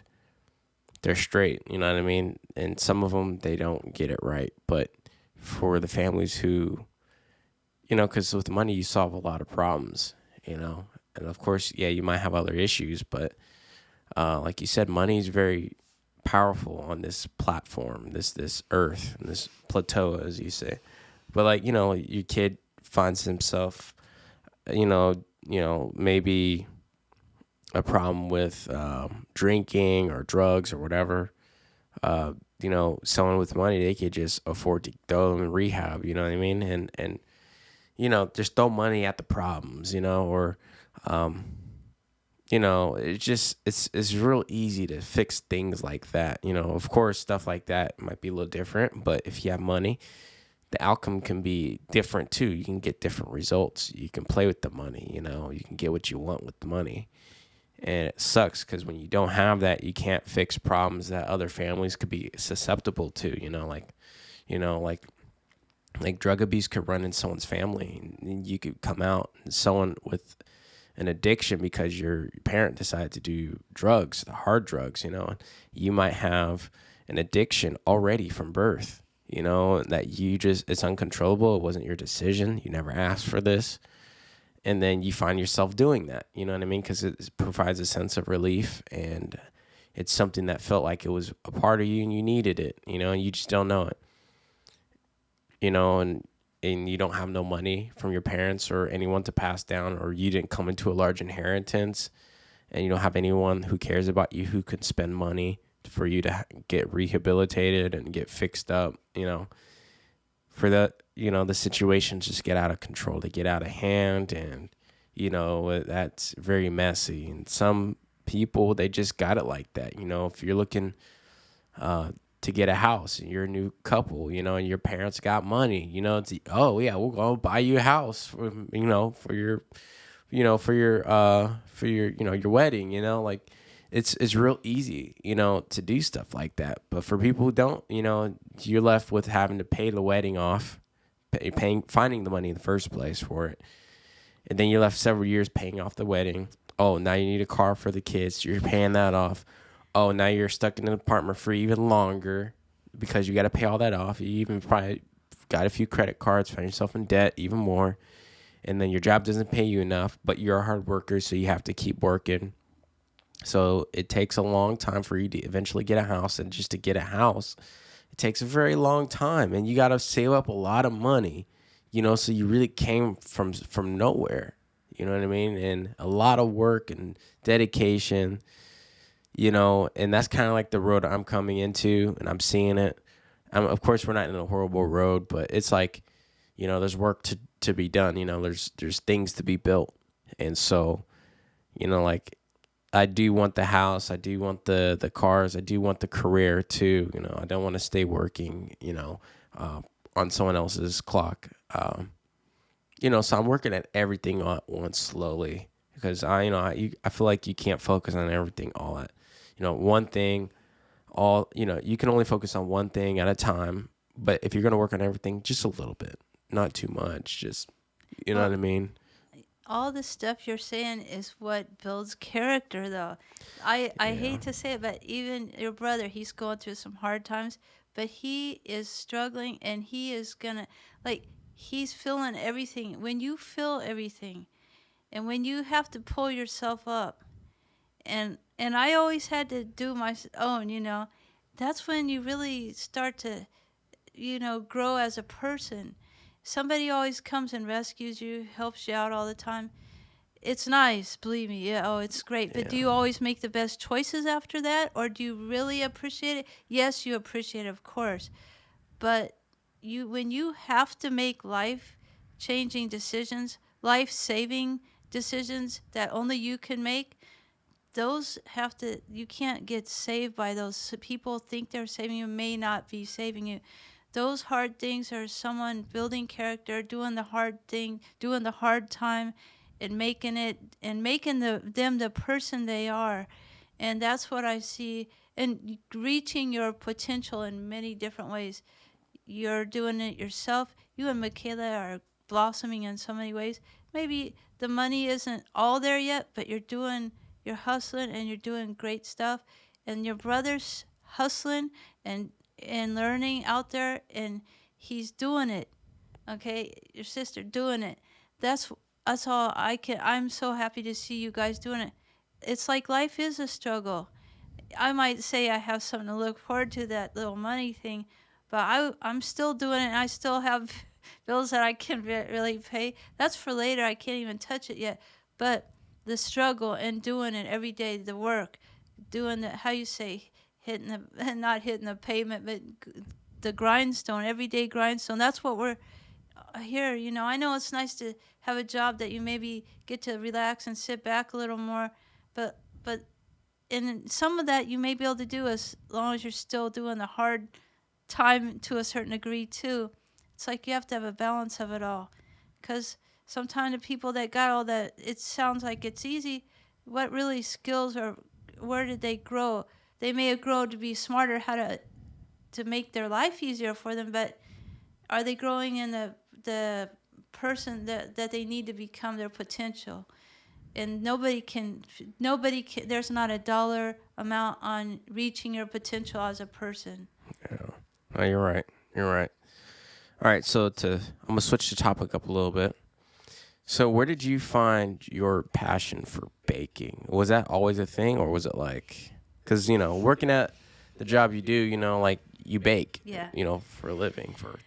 they're straight. You know what I mean? And some of them, they don't get it right. But for the families who, because with money, you solve a lot of problems, and of course, yeah, you might have other issues, but like you said, money is very powerful on this platform, this earth, and this plateau, as you say. But like, your kid finds himself, maybe a problem with drinking or drugs or whatever. Someone with money, they could just afford to throw them in rehab. You know what I mean? And just throw money at the problems. Or it's real easy to fix things like that. Of course, stuff like that might be a little different, but if you have money, the outcome can be different too. You can get different results. You can play with the money. You can get what you want with the money. And it sucks because when you don't have that, you can't fix problems that other families could be susceptible to. You know, like like drug abuse could run in someone's family, and you could come out and someone with an addiction because your parent decided to do drugs, the hard drugs. You might have an addiction already from birth. That you just, it's uncontrollable. It wasn't your decision. You never asked for this, and then you find yourself doing that. You know what I mean? Because it provides a sense of relief, and it's something that felt like it was a part of you and you needed it. And you just don't know it. And you don't have no money from your parents or anyone to pass down, or you didn't come into a large inheritance, and you don't have anyone who cares about you who can spend money for you to get rehabilitated and get fixed up. For the situations just get out of control. They get out of hand, and that's very messy. And some people, they just got it like that. If you're looking to get a house and you're a new couple, and your parents got money, it's, oh yeah, we'll go buy you a house for your your wedding. Like, it's real easy, to do stuff like that. But for people who don't, you're left with having to pay the wedding off, finding the money in the first place for it. And then you're left several years paying off the wedding. Oh, now you need a car for the kids. You're paying that off. Oh, now you're stuck in an apartment for even longer because you got to pay all that off. You even probably got a few credit cards, find yourself in debt even more. And then your job doesn't pay you enough, but you're a hard worker, so you have to keep working. So it takes a long time for you to eventually get a house. And just to get a house, it takes a very long time. And you got to save up a lot of money, so you really came from nowhere. You know what I mean? And a lot of work and dedication, and that's kind of like the road I'm coming into, and I'm seeing it. Of course, we're not in a horrible road, but it's like, there's work to be done. There's things to be built. And so, like, I do want the house. I do want the cars. I do want the career too. I don't want to stay working, on someone else's clock. So I'm working at everything at once slowly, because I feel like you can't focus on everything all at, one thing, you can only focus on one thing at a time. But if you're going to work on everything, just a little bit, not too much, just, you know Well, what I mean? all the stuff you're saying is what builds character, though. I Yeah. hate to say it, but even your brother, he's going through some hard times, but he is struggling, and he is gonna, like, he's feeling everything. When you feel everything, and when you have to pull yourself up, and I always had to do my own, that's when you really start to, grow as a person. Somebody always comes and rescues you, helps you out all the time. It's nice, believe me. Yeah, oh, it's great. But do Yeah. you always make the best choices after that, or do you really appreciate it? Yes, you appreciate it, of course. But when you have to make life changing decisions, life saving decisions that only you can make, those have to, you can't get saved by those. So people think they're saving you, may not be saving you. Those hard things are someone building character, doing the hard thing, doing the hard time, and making it, and making them the person they are. And that's what I see, and reaching your potential in many different ways. You're doing it yourself. You and Michaela are blossoming in so many ways. Maybe the money isn't all there yet, but you're hustling and you're doing great stuff. And your brother's hustling and learning out there, and he's doing it. Okay, your sister doing it. That's that's all I can. I'm so happy to see you guys doing it. It's like life is a struggle. I might say I have something to look forward to, that little money thing, but I'm still doing it. And I still have bills that I can really pay. That's for later. I can't even touch it yet. But the struggle and doing it every day, the work, doing the, how you say, hitting the not hitting the pavement, but the grindstone, everyday grindstone. That's what we're here. You know, I know it's nice to have a job that you maybe get to relax and sit back a little more, but and some of that you may be able to do as long as you're still doing the hard time to a certain degree too. It's like you have to have a balance of it all, because sometimes the people that got all that, it sounds like it's easy. What really skills, or where did they grow? They may have grown to be smarter, how to make their life easier for them, but are they growing in the person that they need to become, their potential? And nobody can, there's not a dollar amount on reaching your potential as a person. Yeah. No, you're right. You're right. All right. So I'm gonna switch the topic up a little bit. So where did you find your passion for baking? Was that always a thing, or was it like, because working at the job you do, like you bake, Yeah. For a living for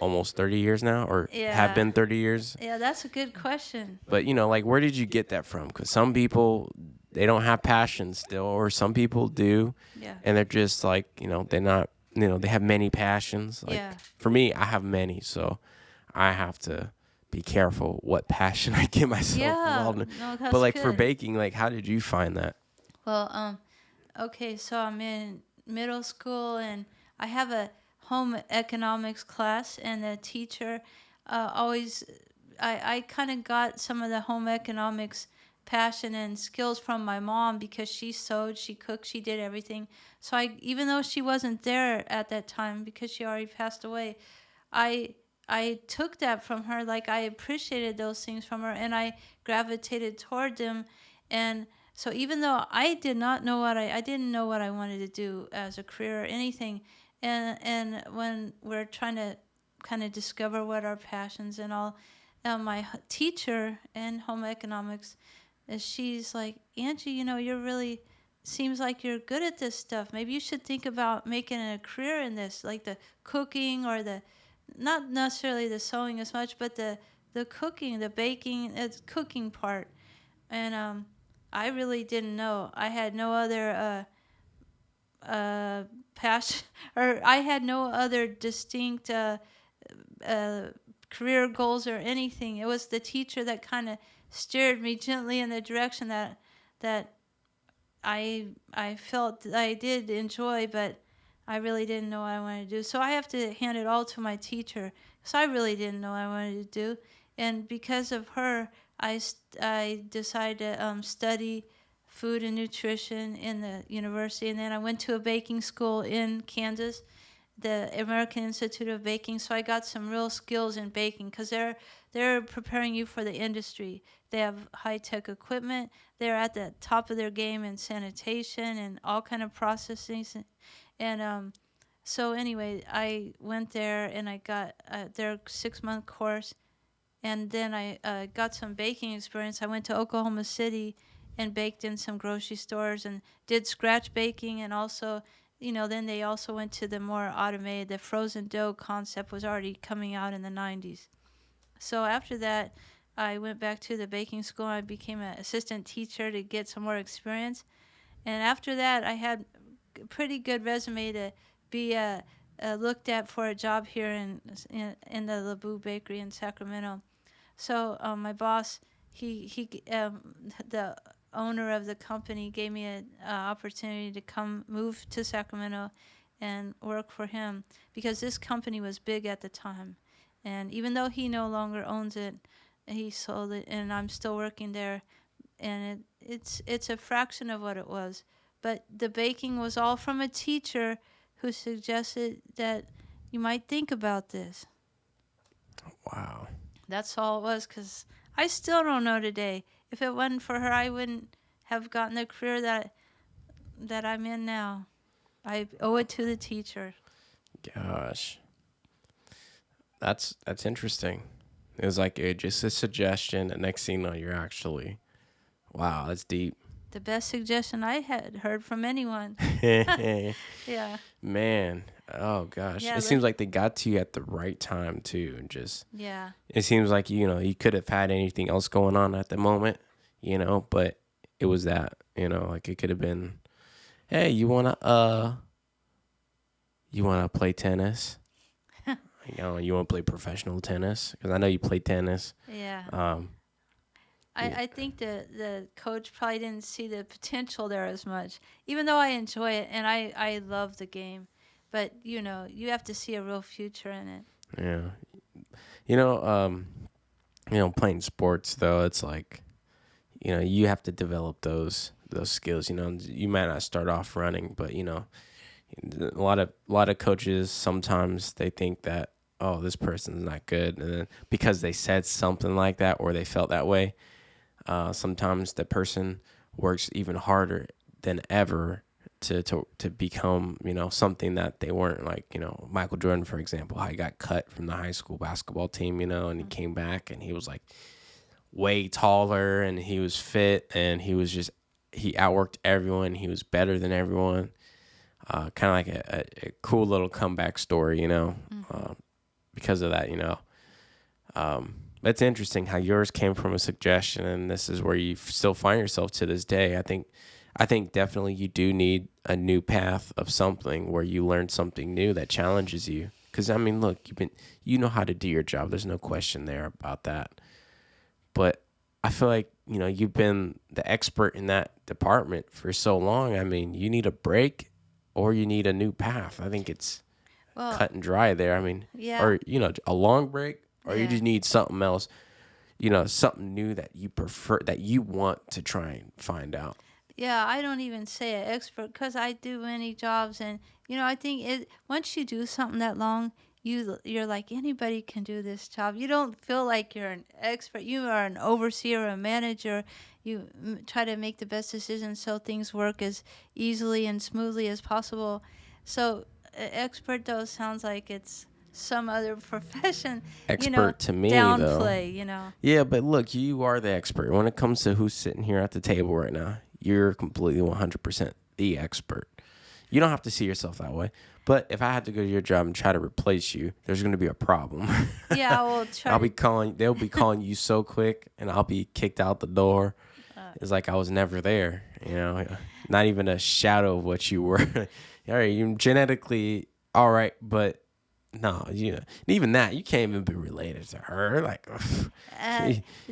almost 30 years now, or have Yeah. been 30 years. Yeah, that's a good question. But like, where did you get that from? Because some people, they don't have passion still, or some people do, Yeah. and they're just like, they're not, they have many passions. Like Yeah. for me, I have many, so I have to be careful what passion I get myself Yeah. involved in. No, But that's like for good. baking, like how did you find that? Well, okay, so I'm in middle school, and I have a home economics class, and the teacher always, I kind of got some of the home economics passion and skills from my mom, because she sewed, she cooked, she did everything. So even though she wasn't there at that time because she already passed away, I I took that from her. Like, I appreciated those things from her, and I gravitated toward them. And so even though I did not know I didn't know what I wanted to do as a career or anything, and when we're trying to kind of discover what our passions and all, my teacher in home economics, she's like, Angie, you're really, seems like you're good at this stuff. Maybe you should think about making a career in this, like the cooking, or the, not necessarily the sewing as much, but the cooking, the baking, cooking part. And I really didn't know. I had no other passion, or I had no other distinct uh, career goals or anything. It was the teacher that kind of steered me gently in the direction that I felt that I did enjoy, but I really didn't know what I wanted to do. So I have to hand it all to my teacher, because I really didn't know what I wanted to do. And because of her, I decided to study food and nutrition in the university. And then I went to a baking school in Kansas, the American Institute of Baking. So I got some real skills in baking, because they're preparing you for the industry. They have high tech equipment. They're at the top of their game in sanitation and all kind of processing. And so anyway, I went there and I got their 6 month course, and then I got some baking experience. I went to Oklahoma City and baked in some grocery stores and did scratch baking, and also, then they also went to the more automated, the frozen dough concept was already coming out in the 90s. So after that, I went back to the baking school. I became an assistant teacher to get some more experience. And after that, I had a pretty good resume to be looked at for a job here in the LeBou Bakery in Sacramento. So my boss, The owner of the company gave me an opportunity to come move to Sacramento and work for him because this company was big at the time. And even though he no longer owns it, he sold it, and I'm still working there. And it's a fraction of what it was. But the baking was all from a teacher who suggested that you might think about this. Wow. That's all it was, because I still don't know today. If it wasn't for her, I wouldn't have gotten the career that I'm in now. I owe it to the teacher. Gosh. That's interesting. It was like just a suggestion, and next thing you know, you're actually, wow, that's deep. The best suggestion I had heard from anyone. Yeah. Man, oh gosh, Yeah. it seems like they got to you at the right time too, and just Yeah. it seems like you could have had anything else going on at the moment, but it was that, like it could have been, hey, you wanna play tennis? You want to play professional tennis? Because I know you play tennis. Yeah. Um, I think the coach probably didn't see the potential there as much, even though I enjoy it and I love the game. But, you have to see a real future in it. yeah, you know, um, playing sports though, it's like, you have to develop those skills. You might not start off running, but a lot of coaches sometimes they think that, oh, this person's not good, and then because they said something like that or they felt that way, sometimes the person works even harder than ever to become something that they weren't. Like Michael Jordan, for example, how he got cut from the high school basketball team, and he came back and he was like way taller and he was fit and he outworked everyone. He was better than everyone. Kind of like a cool little comeback story, because of that, It's interesting how yours came from a suggestion, and this is where you still find yourself to this day. I think definitely you do need a new path of something where you learn something new that challenges you. Because I mean, look, you know how to do your job. There's no question there about that. But I feel like you've been the expert in that department for so long. I mean, you need a break, or you need a new path. I think it's cut and dry there. I mean, yeah. or a long break, or you Yeah. just need something else, something new that you prefer, that you want to try and find out. Yeah, I don't even say an expert because I do many jobs, and I think once you do something that long, you're like, anybody can do this job. You don't feel like you're an expert. You are an overseer, a manager. You try to make the best decisions so things work as easily and smoothly as possible. So, expert though sounds like it's some other profession. Expert to me, though. Downplay. Yeah, but look, you are the expert. When it comes to who's sitting here at the table right now, you're completely 100% the expert. You don't have to see yourself that way. But if I had to go to your job and try to replace you, there's going to be a problem. Yeah, I will try. They'll be calling you so quick, and I'll be kicked out the door. It's like I was never there, not even a shadow of what you were. All right, you're genetically all right, but no, even that, you can't even be related to her. Like,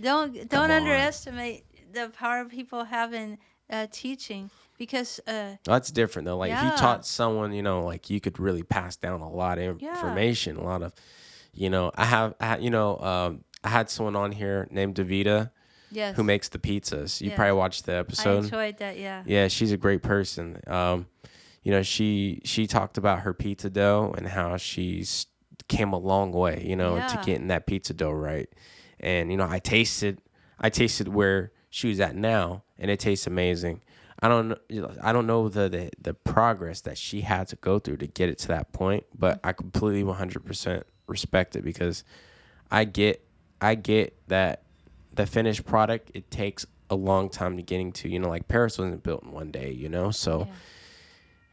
don't on. underestimate the power people have in teaching, because that's different though. Like if you Yeah. taught someone, like you could really pass down a lot of Yeah. information, a lot of, I had someone on here named Davita yes, who makes the pizzas. You Yes. probably watched the I episode. enjoyed that. Yeah. Yeah, she's a great person. She talked about her pizza dough and how she's came a long way, to Yeah. getting that pizza dough right. And I tasted where she was at now, and it tastes amazing. I don't know the progress that she had to go through to get it to that point, but I completely 100% respect it, because I get that the finished product, it takes a long time to getting to, like Paris wasn't built in one day, so Yeah.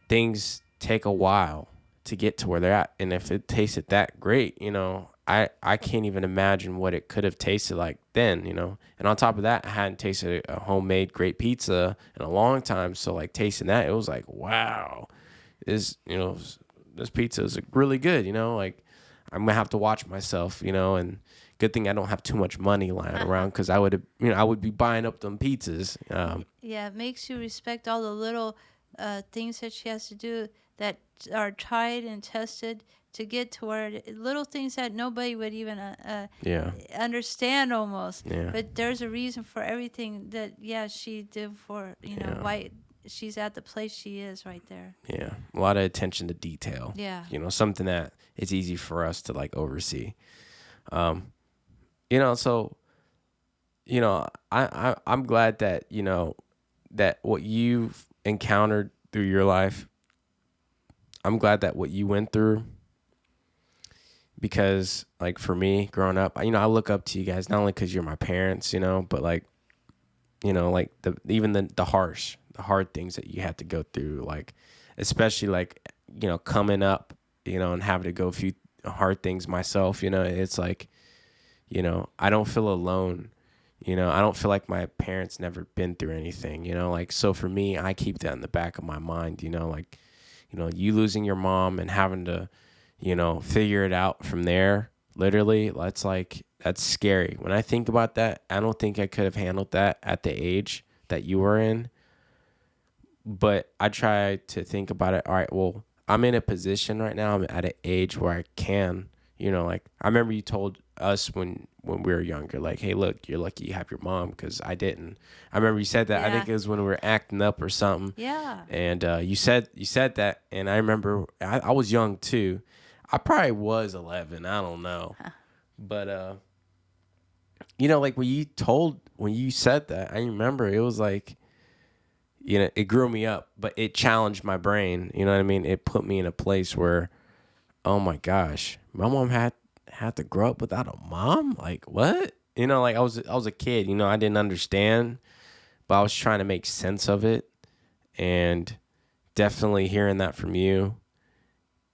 things take a while to get to where they're at. And if it tasted that great, I can't even imagine what it could have tasted like then, And on top of that, I hadn't tasted a homemade great pizza in a long time. So like tasting that, it was like, wow, this pizza is really good, Like I'm gonna have to watch myself, and good thing I don't have too much money lying around, because I would have, I would be buying up them pizzas. Yeah, it makes you respect all the little things that she has to do that are tried and tested to get to where little things that nobody would even Yeah, understand almost. yeah, But there's a reason for everything that, yeah, she did for, yeah, why she's at the place she is right there. yeah. A lot of attention to detail. Yeah. Something that it's easy for us to like oversee. Um, so I'm glad that that what you've encountered through your life. I'm glad that what you went through, because like for me growing up, I look up to you guys not only because you're my parents, but like like even the hard things that you had to go through, like especially like coming up, and having to go through hard things myself. It's like I don't feel alone. I don't feel like my parents never been through anything. Like, so for me, I keep that in the back of my mind. Like you losing your mom and having to figure it out from there. Literally, that's scary. When I think about that, I don't think I could have handled that at the age that you were in. But I try to think about it. All right, well, I'm in a position right now. I'm at an age where I can, like I remember you told us when we were younger, like, hey, look, you're lucky you have your mom, because I didn't. I remember you said that. I Yeah. think it was when we were acting up or something. Yeah. And you said that, and I remember I was young too. I probably was 11. I don't know, but like when you said that, I remember it was like, it grew me up, but it challenged my brain. You know what I mean? It put me in a place where, oh my gosh, my mom had to grow up without a mom. Like what? Like I was a kid. I didn't understand, but I was trying to make sense of it, and definitely hearing that from you,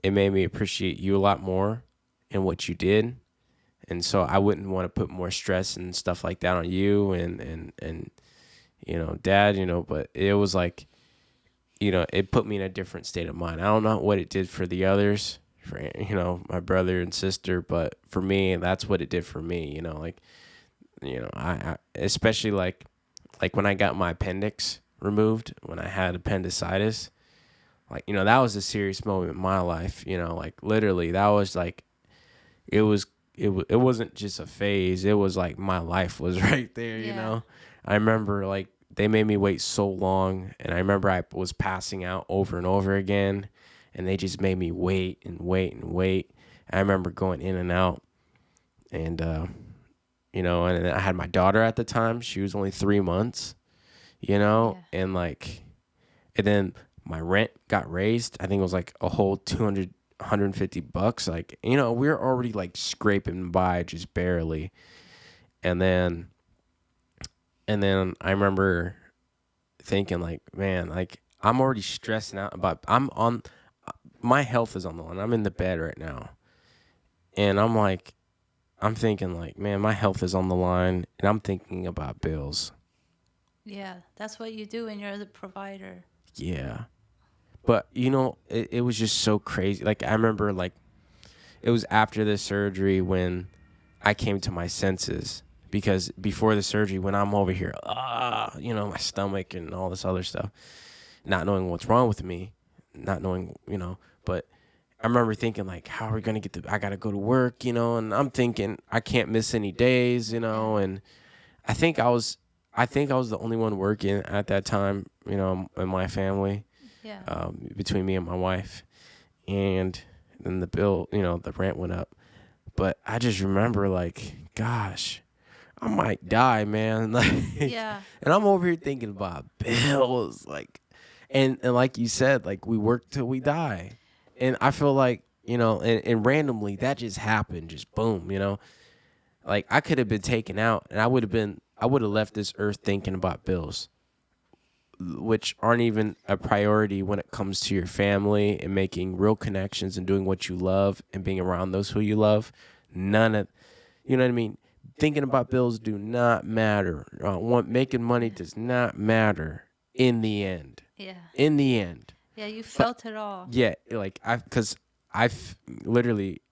it made me appreciate you a lot more and what you did. And so I wouldn't want to put more stress and stuff like that on you and dad, but it was like, it put me in a different state of mind. I don't know what it did for the others, for, my brother and sister, but for me, that's what it did for me, like, I especially like when I got my appendix removed, when I had appendicitis, like, that was a serious moment in my life, like literally that was like, it wasn't just a phase. It was like my life was right there, Yeah. I remember like they made me wait so long, and I remember I was passing out over and over again, and they just made me wait and wait and wait. I remember going in and out, and and then I had my daughter at the time. She was only 3 months, Yeah. and like, and then my rent got raised. I think it was like a whole 200 $150. Like, we were already like scraping by just barely. And then I remember thinking like, man, like I'm already stressing out about, my health is on the line. I'm in the bed right now. And I'm thinking like, man, my health is on the line, and I'm thinking about bills. Yeah. That's what you do when you're the provider. Yeah. But it was just so crazy. Like I remember like it was after the surgery when I came to my senses, because before the surgery, when I'm over here, my stomach and all this other stuff, not knowing what's wrong with me, not knowing, but I remember thinking like, how are we going to I got to go to work, and I'm thinking I can't miss any days, Yeah. and I think I was, the only one working at that time, in my family, Yeah. between me and my wife, and then the bill, the rent went up. But I just remember like, gosh, I might die, man. Like, Yeah. and I'm over here thinking about bills, like, and like you said, like we work till we die, and I feel like and randomly that just happened, just boom, like I could have been taken out, and I would have left this earth thinking about bills, which aren't even a priority when it comes to your family and making real connections and doing what you love and being around those who you love. None of, you know what I mean? Thinking about bills do not matter. Making money does not matter in the end. Yeah. In the end. Yeah. You But felt it all. yeah, because I've literally,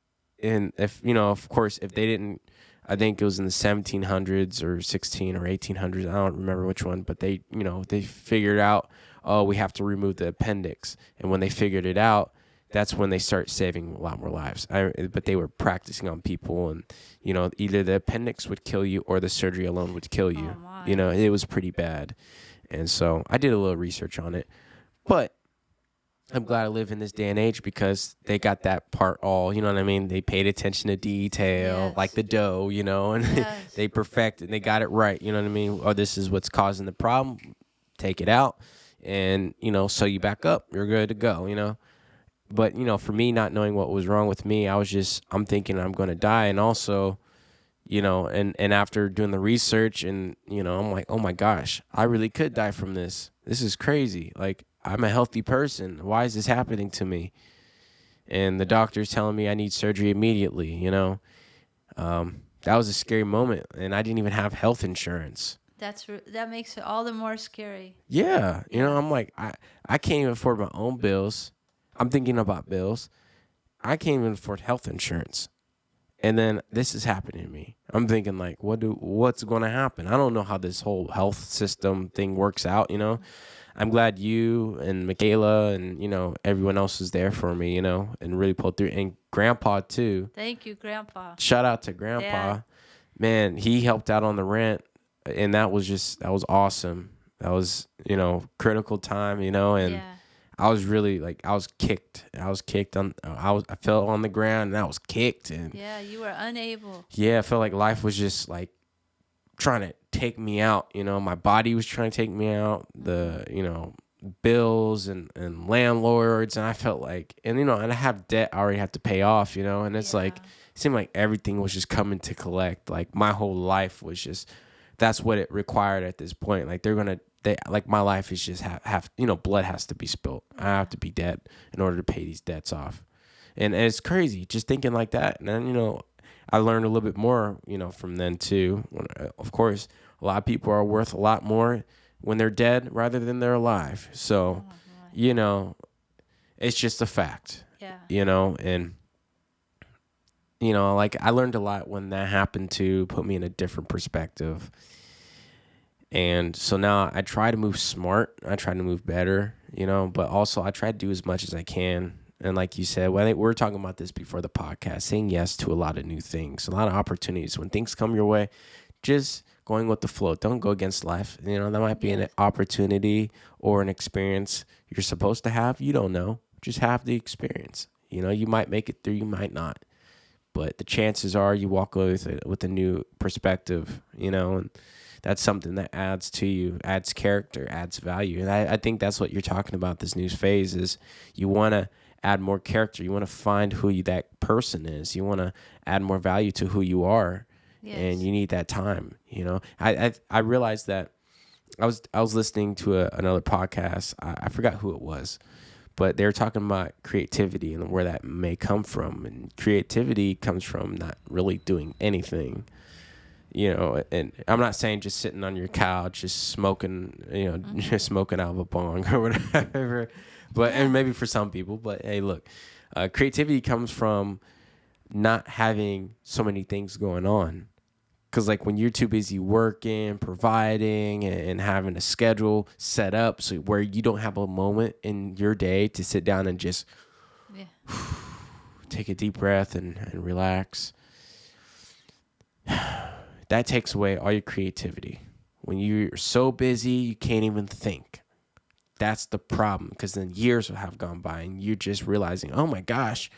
and if, of course, if they didn't I think it was in the 1700s or 16 or 1800s. I don't remember which one, but they figured out, oh, we have to remove the appendix. And when they figured it out, that's when they start saving a lot more lives. But they were practicing on people, and either the appendix would kill you or the surgery alone would kill Oh you. my. It was pretty bad. And so I did a little research on it. But I'm glad I live in this day and age because they got that part all, you know what I mean? They paid attention to detail, like Yes. the dough, and Yes. they perfected, they got it right, you know what I mean? Or this is what's causing the problem, take it out, and, sew you back up, you're good to go. But, for me, not knowing what was wrong with me, I'm thinking I'm going to die. And also, and after doing the research and, I'm like, oh my gosh, I really could die from this. This is crazy. Like, I'm a healthy person. Why is this happening to me? And the doctor's telling me I need surgery immediately. That was a scary moment. And I didn't even have health insurance. That makes it all the more scary. Yeah. Yeah. I'm like, I can't even afford my own bills. I'm thinking about bills. I can't even afford health insurance. And then this is happening to me. I'm thinking like, what's going to happen? I don't know how this whole health system thing works out. I'm glad you and Michaela and, everyone else was there for me, and really pulled through. And Grandpa too. Thank you, Grandpa. Shout out to Grandpa. Dad. Man, he helped out on the rent. And that was awesome. That was, critical time, and Yeah. I was really like, I was kicked. I fell on the ground and I was kicked. And Yeah, you were unable. yeah, I felt like life was just like trying to take me out. My body was trying to take me out. The, bills and landlords. And I felt like, and I have debt I already have to pay off, and it's Yeah. like, it seemed like everything was just coming to collect. Like my whole life was just, that's what it required at this point. Like like my life is just have blood has to be spilled. I have to be dead in order to pay these debts off. And it's crazy just thinking like that. And then, I learned a little bit more, from then too. Of course, a lot of people are worth a lot more when they're dead rather than they're alive. So, Oh my. you know, it's just a fact, Yeah. and, like I learned a lot when that happened to put me in a different perspective. And so now I try to move smart. I try to move better, but also I try to do as much as I can. And like you said, we were talking about this before the podcast, saying yes to a lot of new things, a lot of opportunities. When things come your way, just going with the flow. Don't go against life. That might be an Yes. opportunity or an experience you're supposed to have. You don't know. Just have the experience. You might make it through, you might not. But the chances are you walk away with a new perspective, and that's something that adds to you, adds character, adds value. And I think that's what you're talking about this new phase is you want to add more character. You want to find who that person is. You want to add more value to who you are. And Yes. you need that time. I realized that I was listening to another podcast. I forgot who it was, but they were talking about creativity and where that may come from. And creativity comes from not really doing anything. And I'm not saying just sitting on your couch, just smoking, just smoking out of a bong or whatever. But Yeah. and maybe for some people, but hey, look, creativity comes from not having so many things going on. Because like when you're too busy working, providing, and having a schedule set up, so where you don't have a moment in your day to sit down and just Yeah. take a deep breath and relax. That takes away all your creativity. When you're so busy, you can't even think. That's the problem, because then years will have gone by and you're just realizing, oh my gosh,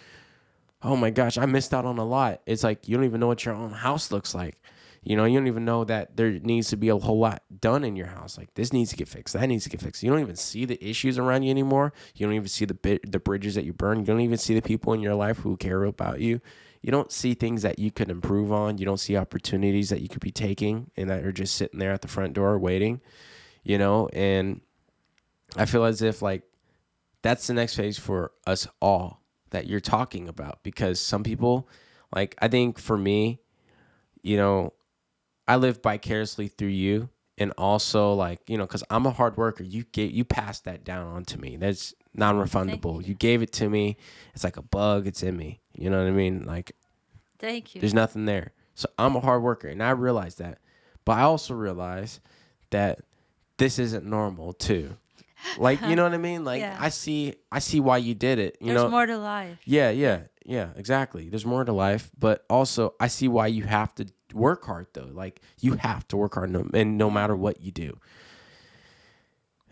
I missed out on a lot. It's like you don't even know what your own house looks like. You don't even know that there needs to be a whole lot done in your house. Like this needs to get fixed, that needs to get fixed. You don't even see the issues around you anymore. You don't even see the bridges that you burn. You don't even see the people in your life who care about you. You don't see things that you could improve on. You don't see opportunities that you could be taking and that are just sitting there at the front door waiting, and I feel as if like that's the next phase for us all that you're talking about, because some people, like I think for me, I live vicariously through you, and also like because I'm a hard worker. You passed that down onto me. That's Thank non-refundable. you. You gave it to me. It's like a bug. It's in me. You know what I mean? Like Thank you. there's nothing there. So I'm a hard worker, and I realize that. But I also realize that this isn't normal too. Like, you know what I mean? Like Yeah. I see why you did it. You There's know, more to life. yeah, Yeah. exactly. There's more to life, but also I see why you have to work hard though. Like you have to work hard, and no Yeah. matter what you do.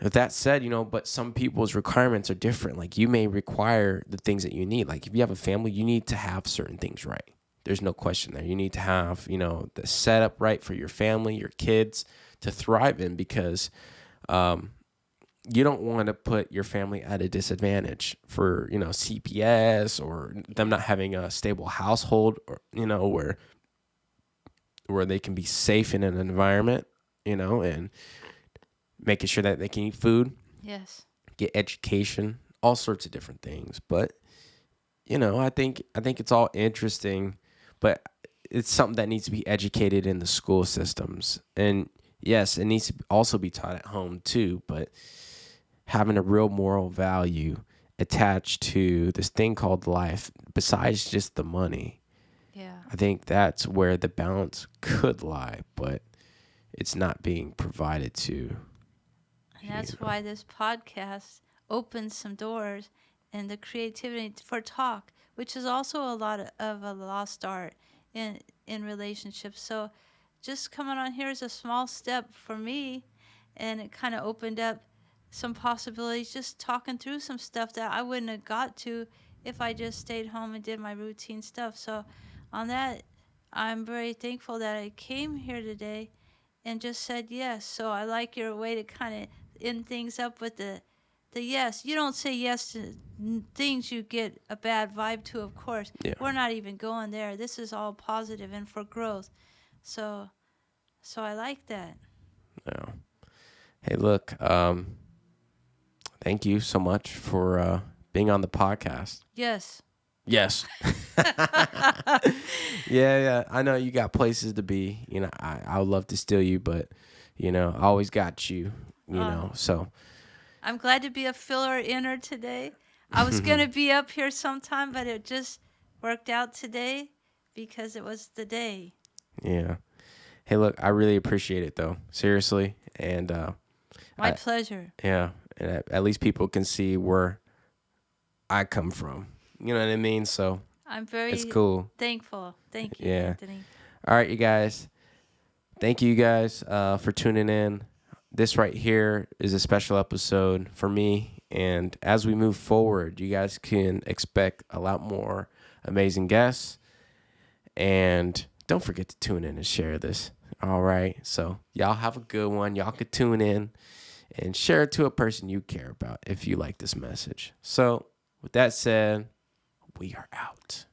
With that said, but some people's requirements are different. Like you may require the things that you need. Like if you have a family, you need to have certain things right. There's no question there. You need to have, the setup right for your family, your kids to thrive in, because you don't want to put your family at a disadvantage for, CPS, or them not having a stable household, or, where they can be safe in an environment, and making sure that they can eat food, Yes. get education, all sorts of different things. But I think it's all interesting, but it's something that needs to be educated in the school systems. And yes, it needs to also be taught at home too, but having a real moral value attached to this thing called life, besides just the money. Yeah. I think that's where the balance could lie, but it's not being provided to. And that's why this podcast opens some doors and the creativity for talk, which is also a lot of a lost art in relationships. So just coming on here is a small step for me, and it kind of opened up some possibilities, just talking through some stuff that I wouldn't have got to if I just stayed home and did my routine stuff. So on that, I'm very thankful that I came here today and just said yes. So I like your way to kind of end things up with the yes. You don't say yes to things you get a bad vibe to, of course. Yeah. We're not even going there. This is all positive and for growth. So I like that. Yeah. Hey, look, thank you so much for being on the podcast. Yes. Yes. Yeah. I know you got places to be. I would love to steal you, but I always got you. So I'm glad to be a filler inner today. I was going to be up here sometime, but it just worked out today because it was the day. yeah. Hey, look, I really appreciate it though, seriously, and My pleasure. yeah, and at least people can see where I come from. You know what I mean? So I'm it's very cool. thankful. Thank you, Yeah. Anthony. All right, you guys. Thank you guys for tuning in. This right here is a special episode for me. And as we move forward, you guys can expect a lot more amazing guests. And don't forget to tune in and share this. All right. So y'all have a good one. Y'all could tune in and share it to a person you care about if you like this message. So with that said, we are out.